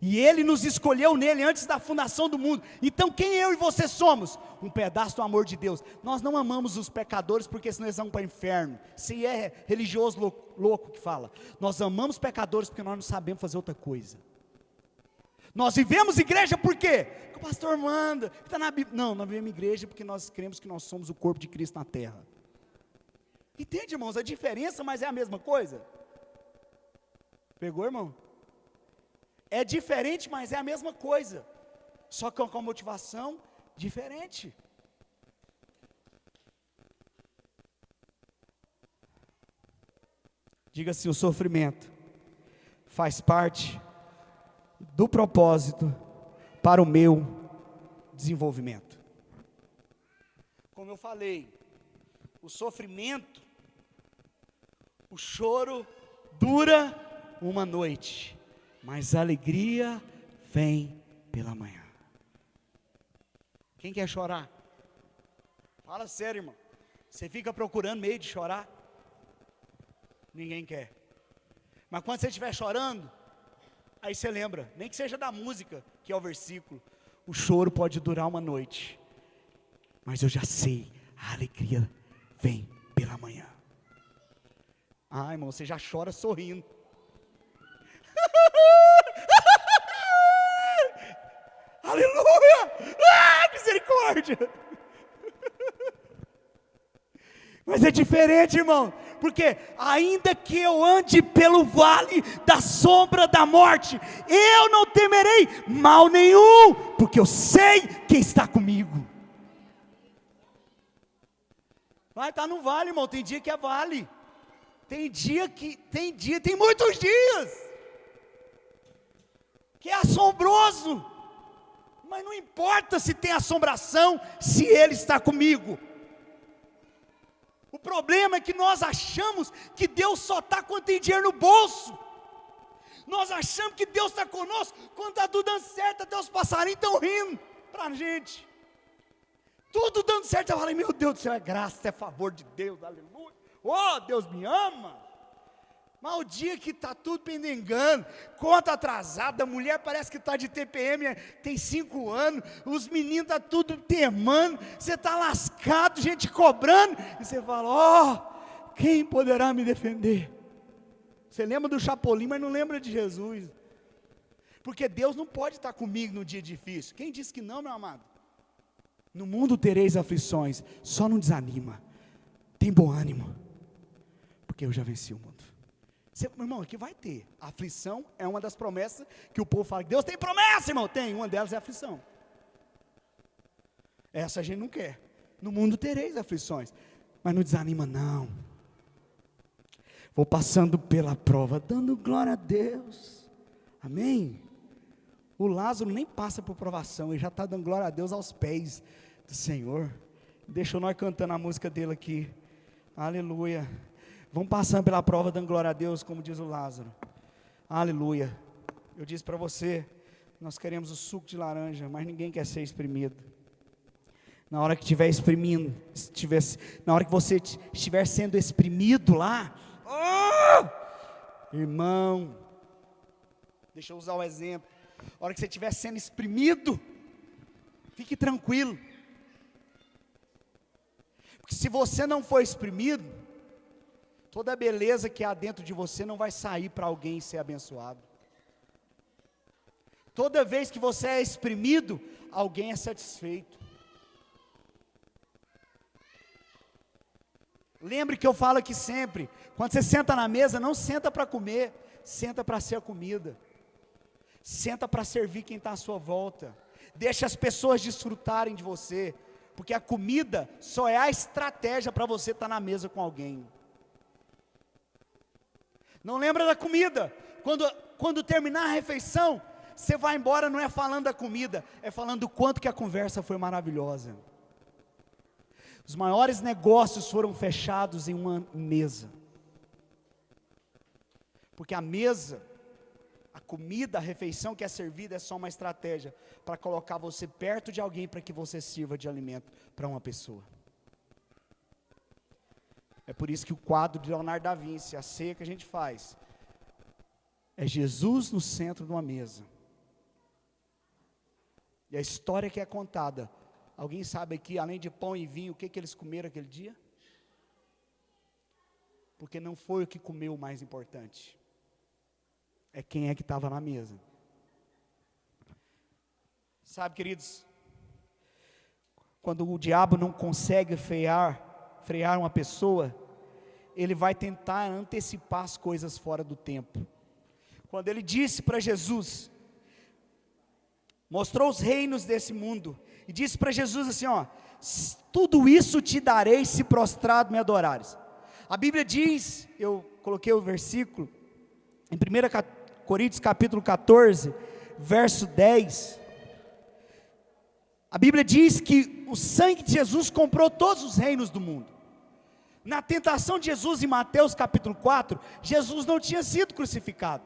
Speaker 1: E Ele nos escolheu nele antes da fundação do mundo. Então quem eu e você somos? Um pedaço do amor de Deus. Nós não amamos os pecadores porque senão eles vão para o inferno. Se é religioso louco que fala. Nós amamos pecadores porque nós não sabemos fazer outra coisa. Nós vivemos igreja por quê? Porque o pastor manda, está na Bíblia. Não, nós vivemos igreja porque nós cremos que nós somos o corpo de Cristo na terra. Entende, irmãos? A diferença, mas é a mesma coisa. Pegou, irmão? É diferente, mas é a mesma coisa, só que com motivação diferente. Diga assim, o sofrimento faz parte do propósito para o meu desenvolvimento. Como eu falei, o sofrimento O choro dura uma noite, mas a alegria vem pela manhã. Quem quer chorar? Fala sério, irmão. Você fica procurando meio de chorar? Ninguém quer. Mas quando você estiver chorando, aí você lembra, nem que seja da música, que é o versículo. O choro pode durar uma noite, mas eu já sei, a alegria vem pela manhã. Ah, irmão, você já chora sorrindo. Aleluia! Misericórdia! Mas é diferente, irmão, porque ainda que eu ande pelo vale da sombra da morte, eu não temerei mal nenhum, porque eu sei quem está comigo. Vai estar no vale, irmão, tem dia que é vale, tem muitos dias, que é assombroso, mas não importa se tem assombração, se Ele está comigo. O problema é que nós achamos que Deus só está quando tem dinheiro no bolso. Nós achamos que Deus está conosco quando está tudo dando certo, até os passarinhos estão rindo para a gente. Tudo dando certo, eu falei, meu Deus do céu, é graça, é favor de Deus, aleluia. Oh, Deus me ama. Mas o dia que está tudo pendengando, conta atrasada, a mulher parece que está de TPM, tem 5 anos, os meninos estão tudo temando, você está lascado, gente cobrando, e você fala, ó, quem poderá me defender? Você lembra do Chapolin, mas não lembra de Jesus, porque Deus não pode estar comigo no dia difícil. Quem disse que não, meu amado? No mundo tereis aflições, só não desanima, tem bom ânimo, porque eu já venci o mundo. Meu irmão, aqui vai ter. A aflição é uma das promessas que o povo fala. Deus tem promessa, irmão. Tem, uma delas é a aflição. Essa a gente não quer. No mundo tereis aflições, mas não desanima não. Vou passando pela prova, dando glória a Deus. Amém? O Lázaro nem passa por provação, ele já está dando glória a Deus aos pés do Senhor. Deixou nós cantando a música dele aqui. Aleluia. Vamos passando pela prova, dando glória a Deus, como diz o Lázaro. Aleluia. Eu disse para você, nós queremos o suco de laranja, mas ninguém quer ser exprimido. Na hora que estiver exprimindo, na hora que você estiver sendo exprimido lá, irmão, deixa eu usar o exemplo. Na hora que você estiver sendo exprimido, fique tranquilo. Porque se você não for exprimido, toda a beleza que há dentro de você não vai sair para alguém ser abençoado. Toda vez que você é exprimido, alguém é satisfeito. Lembre que eu falo aqui sempre, quando você senta na mesa, não senta para comer, senta para ser a comida. Senta para servir quem está à sua volta. Deixa as pessoas desfrutarem de você, porque a comida só é a estratégia para você estar na mesa com alguém. Não lembra da comida, quando terminar a refeição, você vai embora, não é falando da comida, é falando do quanto que a conversa foi maravilhosa. Os maiores negócios foram fechados em uma mesa, porque a mesa, a comida, a refeição que é servida é só uma estratégia, para colocar você perto de alguém, para que você sirva de alimento para uma pessoa. É por isso que o quadro de Leonardo da Vinci, a ceia que a gente faz, é Jesus no centro de uma mesa. E a história que é contada, alguém sabe aqui, além de pão e vinho, o que eles comeram aquele dia? Porque não foi o que comeu o mais importante, é quem é que estava na mesa. Sabe, queridos, quando o diabo não consegue frear uma pessoa, ele vai tentar antecipar as coisas fora do tempo. Quando ele disse para Jesus, mostrou os reinos desse mundo, e disse para Jesus assim, ó, tudo isso te darei se prostrado me adorares. A Bíblia diz, eu coloquei o versículo, em 1 Coríntios capítulo 14, verso 10, a Bíblia diz que o sangue de Jesus comprou todos os reinos do mundo. Na tentação de Jesus em Mateus capítulo 4, Jesus não tinha sido crucificado.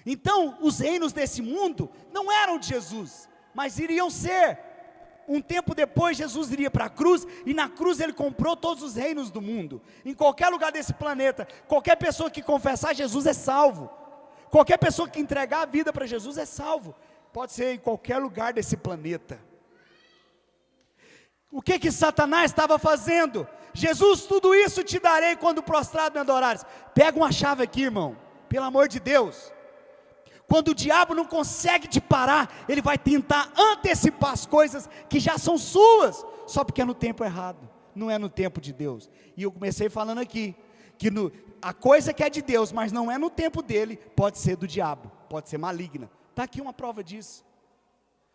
Speaker 1: Então, os reinos desse mundo não eram de Jesus, mas iriam ser. Um tempo depois, Jesus iria para a cruz, e na cruz ele comprou todos os reinos do mundo. Em qualquer lugar desse planeta, qualquer pessoa que confessar Jesus é salvo. Qualquer pessoa que entregar a vida para Jesus é salvo. Pode ser em qualquer lugar desse planeta. O que Satanás estava fazendo? Jesus, tudo isso te darei quando prostrado me adorares. Pega uma chave aqui, irmão, pelo amor de Deus. Quando o diabo não consegue te parar, ele vai tentar antecipar as coisas que já são suas, só porque é no tempo errado, não é no tempo de Deus. E eu comecei falando aqui, que a coisa que é de Deus, mas não é no tempo dele, pode ser do diabo, pode ser maligna. Está aqui uma prova disso.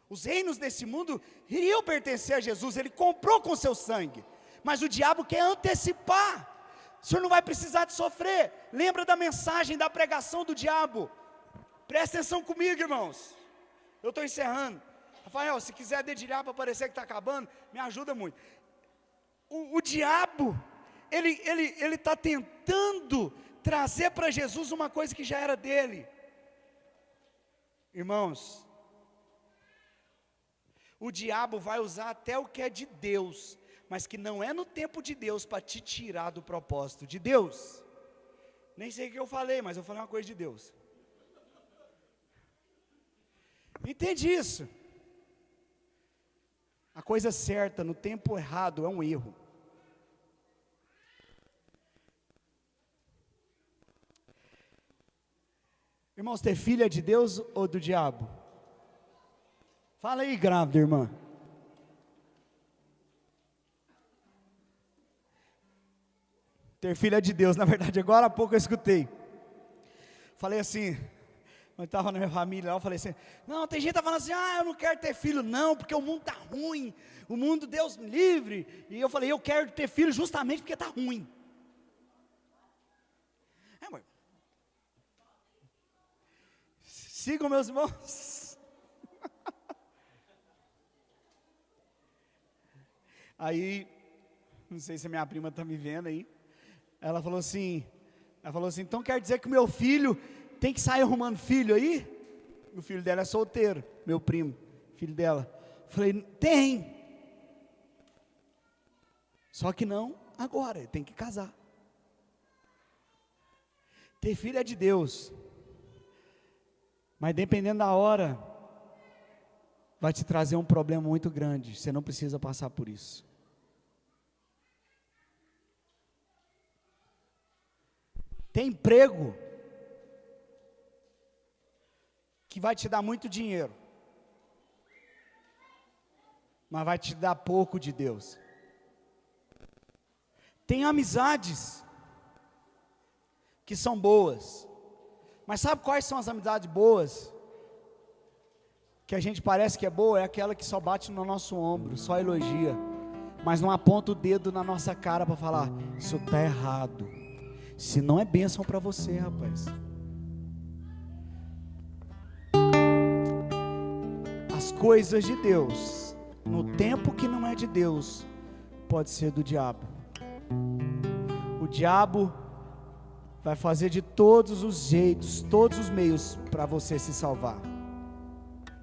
Speaker 1: Os reinos desse mundo iriam pertencer a Jesus, ele comprou com seu sangue, mas o diabo quer antecipar. O senhor não vai precisar de sofrer. Lembra da mensagem, da pregação do diabo? Presta atenção comigo, irmãos. Eu estou encerrando. Rafael, se quiser dedilhar para parecer que está acabando, me ajuda muito. O diabo, ele está tentando trazer para Jesus uma coisa que já era dele. Irmãos, o diabo vai usar até o que é de Deus, mas que não é no tempo de Deus, para te tirar do propósito de Deus. Nem sei o que eu falei, mas eu falei uma coisa de Deus. Entende isso? A coisa certa no tempo errado é um erro. Irmãos, ter filho é de Deus ou do diabo? Fala aí, grávida, irmã. Ter filho é de Deus. Na verdade, agora há pouco eu escutei. Falei assim, quando estava na minha família lá, eu falei assim, não, tem gente que está falando assim, eu não quero ter filho não, porque o mundo está ruim, o mundo, Deus me livre. E eu falei, eu quero ter filho justamente porque está ruim. Sigam meus irmãos. Aí, não sei se a minha prima está me vendo aí, ela falou assim, então quer dizer que o meu filho tem que sair arrumando filho aí? O filho dela é solteiro, meu primo, filho dela. Falei, tem. Só que não agora, ele tem que casar. Ter filho é de Deus. Mas dependendo da hora, vai te trazer um problema muito grande. Você não precisa passar por isso. Tem emprego que vai te dar muito dinheiro, mas vai te dar pouco de Deus. Tem amizades que são boas, mas sabe quais são as amizades boas? Que a gente parece que é boa, é aquela que só bate no nosso ombro, só elogia, mas não aponta o dedo na nossa cara para falar, isso está errado, se não é bênção para você, rapaz. As coisas de Deus, no tempo que não é de Deus, pode ser do diabo. O diabo vai fazer de todos os jeitos, todos os meios para você se salvar.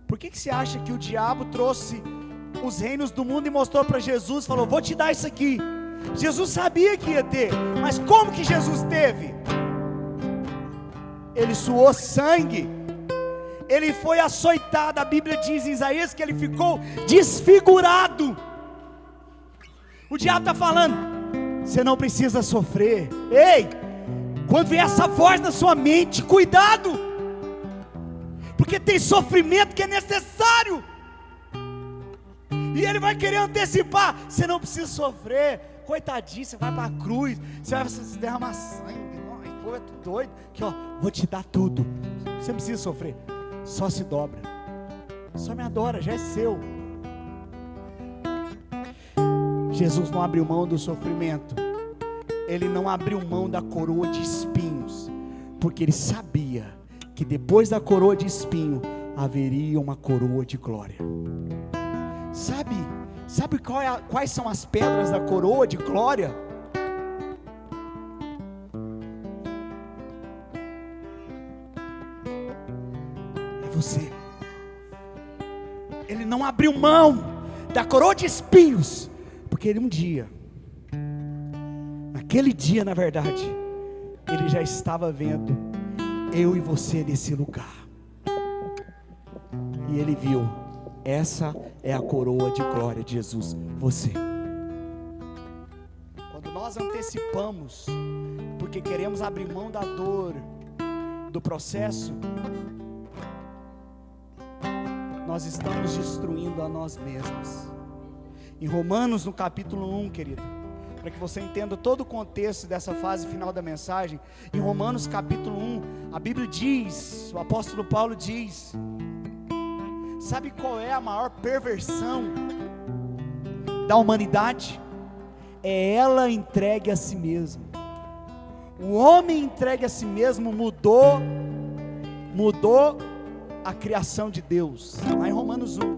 Speaker 1: Por que você acha que o diabo trouxe os reinos do mundo e mostrou para Jesus, falou, vou te dar isso aqui. Jesus sabia que ia ter, mas como que Jesus teve? Ele suou sangue, ele foi açoitado, a Bíblia diz em Isaías que ele ficou desfigurado. O diabo está falando, você não precisa sofrer. Ei, quando vier essa voz na sua mente, cuidado, porque tem sofrimento que é necessário, e ele vai querer antecipar, você não precisa sofrer, coitadinho, você vai para a cruz, você vai se derramar sangue, pô, é tudo doido, aqui ó, vou te dar tudo, você não precisa sofrer, só se dobra, só me adora, já é seu. Jesus não abriu mão do sofrimento, ele não abriu mão da coroa de espinhos, porque ele sabia que depois da coroa de espinho haveria uma coroa de glória. Sabe quais são as pedras da coroa de glória? você. Ele não abriu mão da coroa de espinhos, porque ele um dia, naquele dia na verdade, ele já estava vendo eu e você nesse lugar. E ele viu, essa é a coroa de glória de Jesus, você. Quando nós antecipamos, porque queremos abrir mão da dor, do processo, nós estamos destruindo a nós mesmos. Em Romanos, no capítulo 1, querido, para que você entenda todo o contexto dessa fase final da mensagem, em Romanos capítulo 1, a Bíblia diz, o apóstolo Paulo diz, sabe qual é a maior perversão da humanidade? É ela entregue a si mesmo. O homem entregue a si mesmo mudou a criação de Deus, lá em Romanos 1,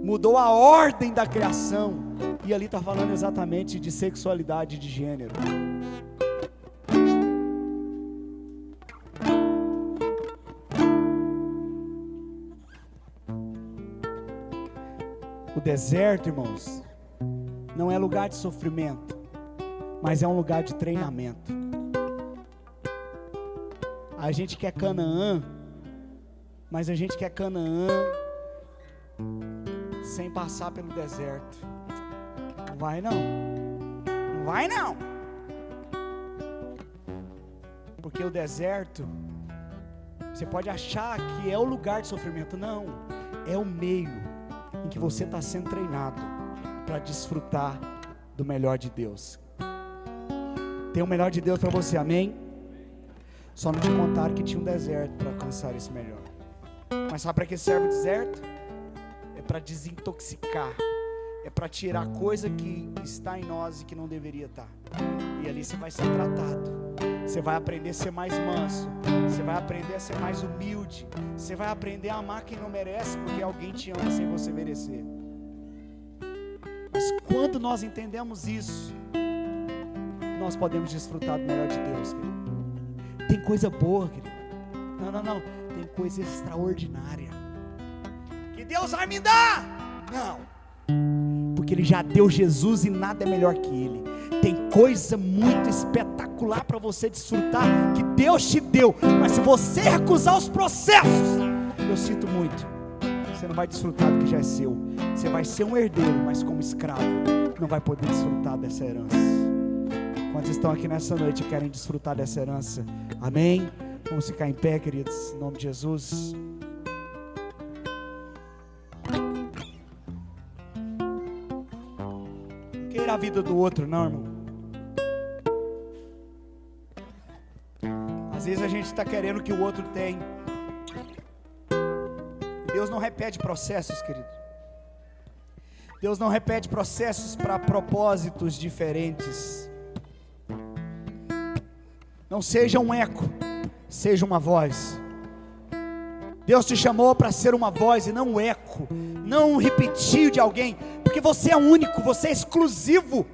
Speaker 1: mudou a ordem da criação, e ali está falando exatamente de sexualidade de gênero. O deserto, irmãos, não é lugar de sofrimento, mas é um lugar de treinamento. A gente quer Canaã, mas a gente quer Canaã sem passar pelo deserto. Não vai não, não vai não, porque o deserto, você pode achar que é o lugar de sofrimento, não, é o meio em que você está sendo treinado para desfrutar do melhor de Deus. Tem o melhor de Deus para você, amém? Só não te contaram que tinha um deserto para alcançar esse melhor. Mas sabe para que serve o deserto? É para desintoxicar, é para tirar coisa que está em nós e que não deveria estar. E ali você vai ser tratado, você vai aprender a ser mais manso, você vai aprender a ser mais humilde, você vai aprender a amar quem não merece, porque alguém te ama sem você merecer. Mas quando nós entendemos isso, nós podemos desfrutar do melhor de Deus, querido. Tem coisa boa, querido. Não, tem coisa extraordinária que Deus vai me dar. Não, porque Ele já deu Jesus e nada é melhor que Ele. Tem coisa muito espetacular para você desfrutar que Deus te deu, mas se você recusar os processos, eu sinto muito, você não vai desfrutar do que já é seu. Você vai ser um herdeiro, mas como escravo não vai poder desfrutar dessa herança. Quantos estão aqui nessa noite e querem desfrutar dessa herança? Amém? Vamos ficar em pé, queridos, em nome de Jesus. Queira a vida do outro, não, irmão. Às vezes a gente está querendo o que o outro tem. Deus não repete processos, querido. Deus não repete processos para propósitos diferentes. Não seja um eco, seja uma voz. Deus te chamou para ser uma voz e não um eco, não um repetir de alguém, porque você é único, você é exclusivo.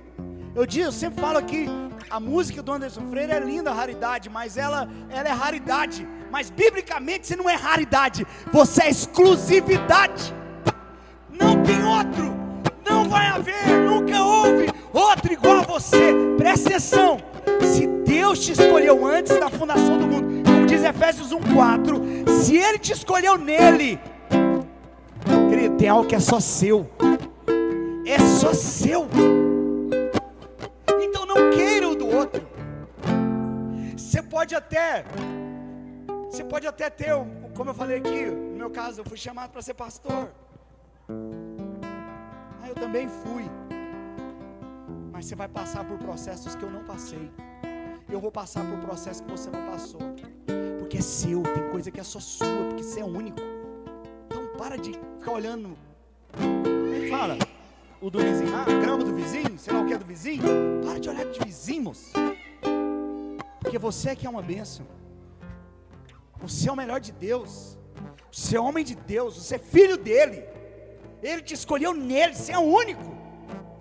Speaker 1: Eu sempre falo aqui, a música do Anderson Freire é linda, raridade, mas ela é raridade, mas biblicamente você não é raridade, você é exclusividade. Não tem outro, não vai haver, nunca houve outro igual a você. Presta atenção, se Deus te escolheu antes da fundação do mundo, como diz Efésios 1:4, se Ele te escolheu nele, querido, tem algo que é só seu, é só seu. Então não queira o do outro. Você pode até ter, como eu falei aqui, no meu caso, eu fui chamado para ser pastor. Eu também fui. Mas você vai passar por processos que eu não passei. Eu vou passar por processos que você não passou. Porque é seu, tem coisa que é só sua, porque você é único. Então para de ficar olhando. Ele fala, o do vizinho, a grama do vizinho, sei lá o que é do vizinho. Para de olhar de vizinho, moço. Porque você é que é uma bênção. Você é o melhor de Deus. Você é homem de Deus, você é filho dele. Ele te escolheu nele, você é o único.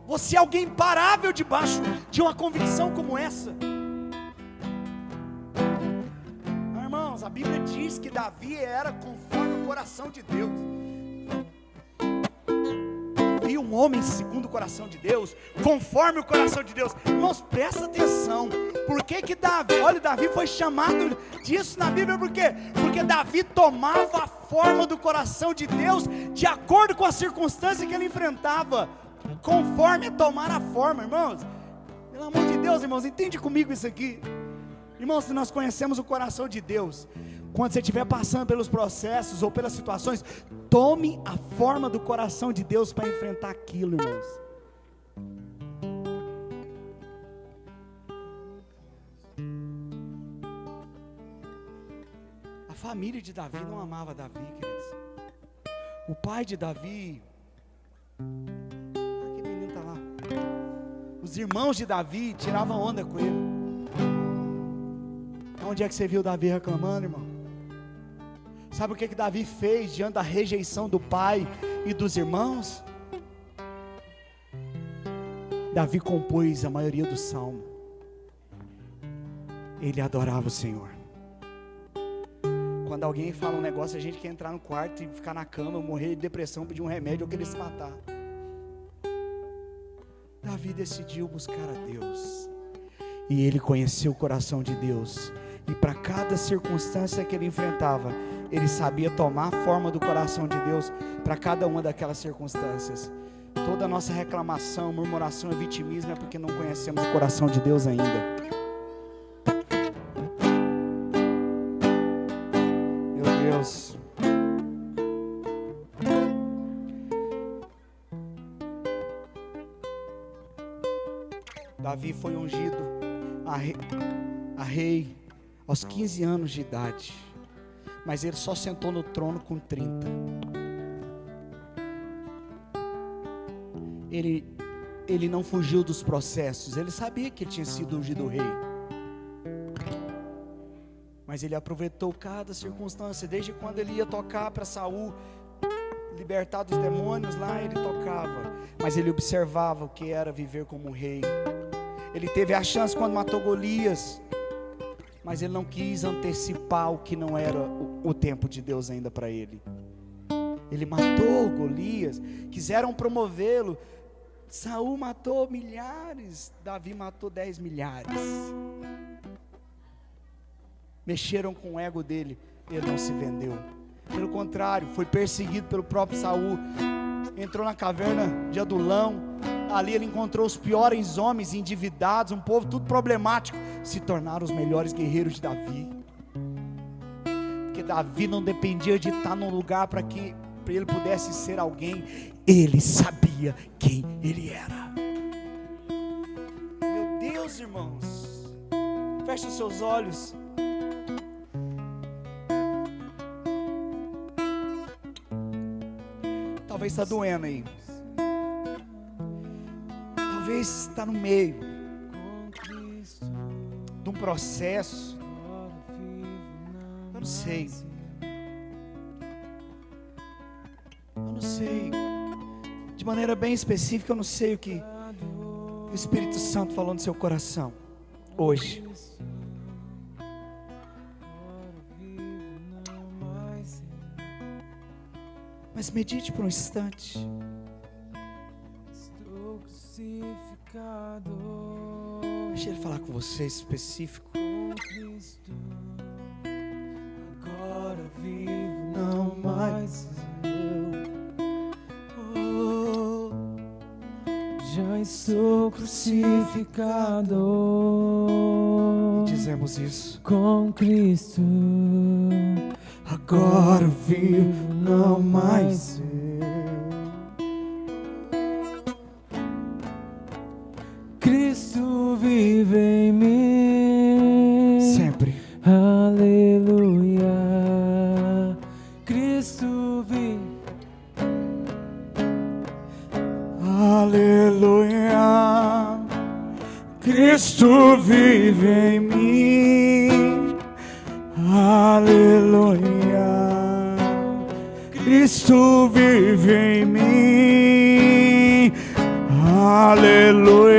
Speaker 1: Você é alguém imparável debaixo de uma convicção como essa. Irmãos, a Bíblia diz que Davi era conforme o coração de Deus. E um homem segundo o coração de Deus, conforme o coração de Deus. Irmãos, presta atenção. Por que Davi, olha, Davi foi chamado disso na Bíblia, por quê? Porque Davi tomava a forma do coração de Deus, de acordo com a circunstância que ele enfrentava, conforme tomar a forma, irmãos. Pelo amor de Deus, irmãos, entende comigo isso aqui. Irmãos, se nós conhecemos o coração de Deus, quando você estiver passando pelos processos ou pelas situações, tome a forma do coração de Deus para enfrentar aquilo, irmãos. A família de Davi não amava Davi, queridos. O pai de Davi, que menino está lá. Os irmãos de Davi tiravam onda com ele. Onde é que você viu Davi reclamando, irmão? Sabe o que Davi fez diante da rejeição do pai e dos irmãos? Davi compôs a maioria do salmo. Ele adorava o Senhor. Quando alguém fala um negócio, a gente quer entrar no quarto e ficar na cama, morrer de depressão, pedir um remédio ou querer se matar. Davi decidiu buscar a Deus. E ele conheceu o coração de Deus. E para cada circunstância que ele enfrentava, ele sabia tomar a forma do coração de Deus para cada uma daquelas circunstâncias. Toda a nossa reclamação, murmuração e vitimismo é porque não conhecemos o coração de Deus ainda. Meu Deus. Davi foi ungido a rei aos 15 anos de idade, mas ele só sentou no trono com 30. Ele não fugiu dos processos, ele sabia que ele tinha sido ungido rei, mas ele aproveitou cada circunstância. Desde quando ele ia tocar para Saul, libertar dos demônios, lá ele tocava, mas ele observava o que era viver como um rei. Ele teve a chance quando matou Golias, mas ele não quis antecipar o que não era o tempo de Deus ainda para ele. Ele matou Golias, quiseram promovê-lo. Saul matou milhares, Davi matou 10 milhares. Mexeram com o ego dele, ele não se vendeu. Pelo contrário, foi perseguido pelo próprio Saul. Entrou na caverna de Adulão. Ali ele encontrou os piores homens, endividados, um povo tudo problemático. Se tornaram os melhores guerreiros de Davi. Porque Davi não dependia de estar num lugar para que ele pudesse ser alguém. Ele sabia quem ele era. Meu Deus, irmãos, feche os seus olhos. Talvez está doendo aí. Talvez está no meio de um processo. Eu não sei. Eu não sei. De maneira bem específica, eu não sei o que o Espírito Santo falou no seu coração hoje. Mas medite por um instante. Deixa ele falar com você específico. Agora vivo, não mais eu. Já estou crucificado. Dizemos isso
Speaker 2: com Cristo.
Speaker 1: Agora vivo, não mais eu.
Speaker 2: Cristo vive em mim.
Speaker 1: Sempre.
Speaker 2: Aleluia. Cristo vive.
Speaker 1: Aleluia. Cristo vive em mim. Aleluia. Cristo vive em mim. Aleluia.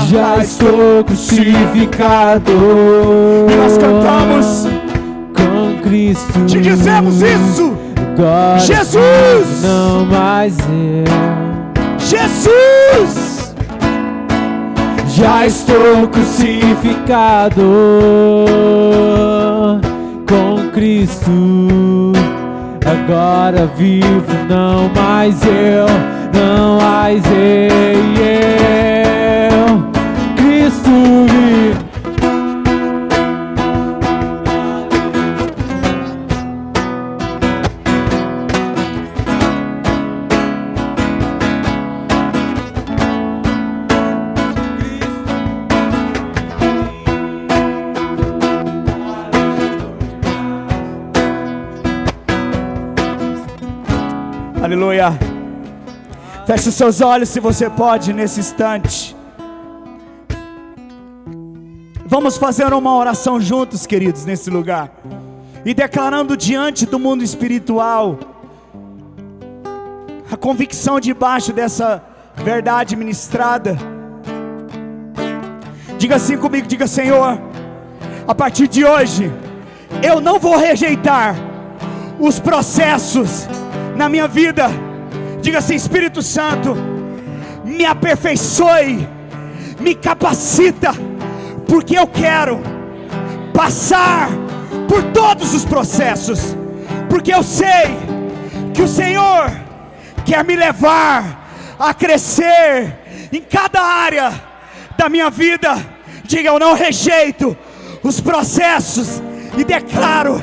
Speaker 2: Já estou crucificado.
Speaker 1: E nós cantamos
Speaker 2: Cristo.
Speaker 1: Te dizemos isso.
Speaker 2: Agora
Speaker 1: Jesus.
Speaker 2: não mais eu.
Speaker 1: Jesus.
Speaker 2: Já estou crucificado com Cristo. Agora vivo, não mais eu, não mais eu. Cristo vive.
Speaker 1: Aleluia. Feche os seus olhos se você pode nesse instante. Vamos fazer uma oração juntos, queridos, nesse lugar. E declarando diante do mundo espiritual a convicção debaixo dessa verdade ministrada. Diga assim comigo, diga: Senhor, a partir de hoje eu não vou rejeitar os processos na minha vida. Diga assim: Espírito Santo, me aperfeiçoe, me capacita, porque eu quero passar por todos os processos, porque eu sei que o Senhor quer me levar a crescer em cada área da minha vida. Diga: eu não rejeito os processos e declaro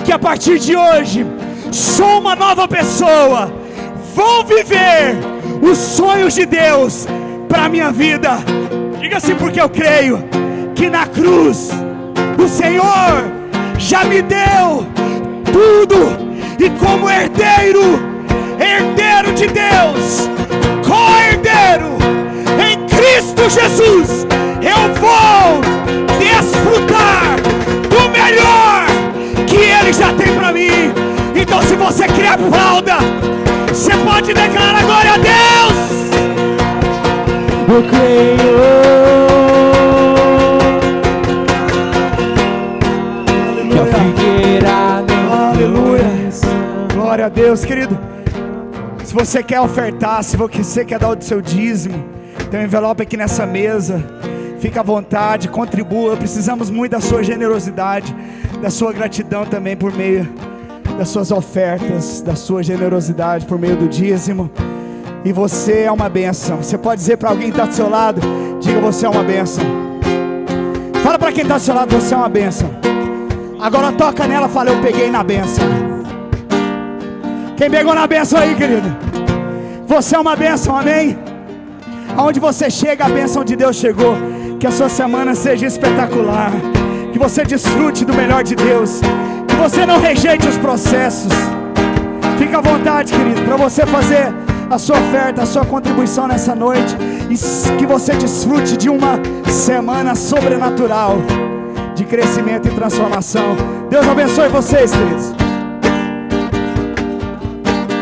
Speaker 1: que a partir de hoje sou uma nova pessoa, vou viver os sonhos de Deus para a minha vida. Diga assim: porque eu creio que na cruz o Senhor já me deu tudo, e como herdeiro de Deus, co-herdeiro em Cristo Jesus, eu vou desfrutar do melhor que Ele já tem para mim. Então, se você quer aplauda, você pode declarar glória a Deus.
Speaker 2: Eu creio. Que a figueira não.
Speaker 1: Aleluia. Glória a Deus, querido. Se você quer ofertar, se você quer dar o seu dízimo, tem um envelope aqui nessa mesa. Fica à vontade, contribua. Precisamos muito da sua generosidade, da sua gratidão também por meio das suas ofertas, da sua generosidade por meio do dízimo. E você é uma bênção. Você pode dizer para alguém que está do seu lado, diga: você é uma bênção. Fala para quem está do seu lado: você é uma bênção. Agora toca nela, fala: eu peguei na bênção. Quem pegou na bênção aí, querido? Você é uma bênção, amém? Aonde você chega, a bênção de Deus chegou. Que a sua semana seja espetacular, que você desfrute do melhor de Deus, que você não rejeite os processos. Fica à vontade, querido, para você fazer a sua oferta, a sua contribuição nessa noite, e que você desfrute de uma semana sobrenatural de crescimento e transformação. Deus abençoe vocês, queridos.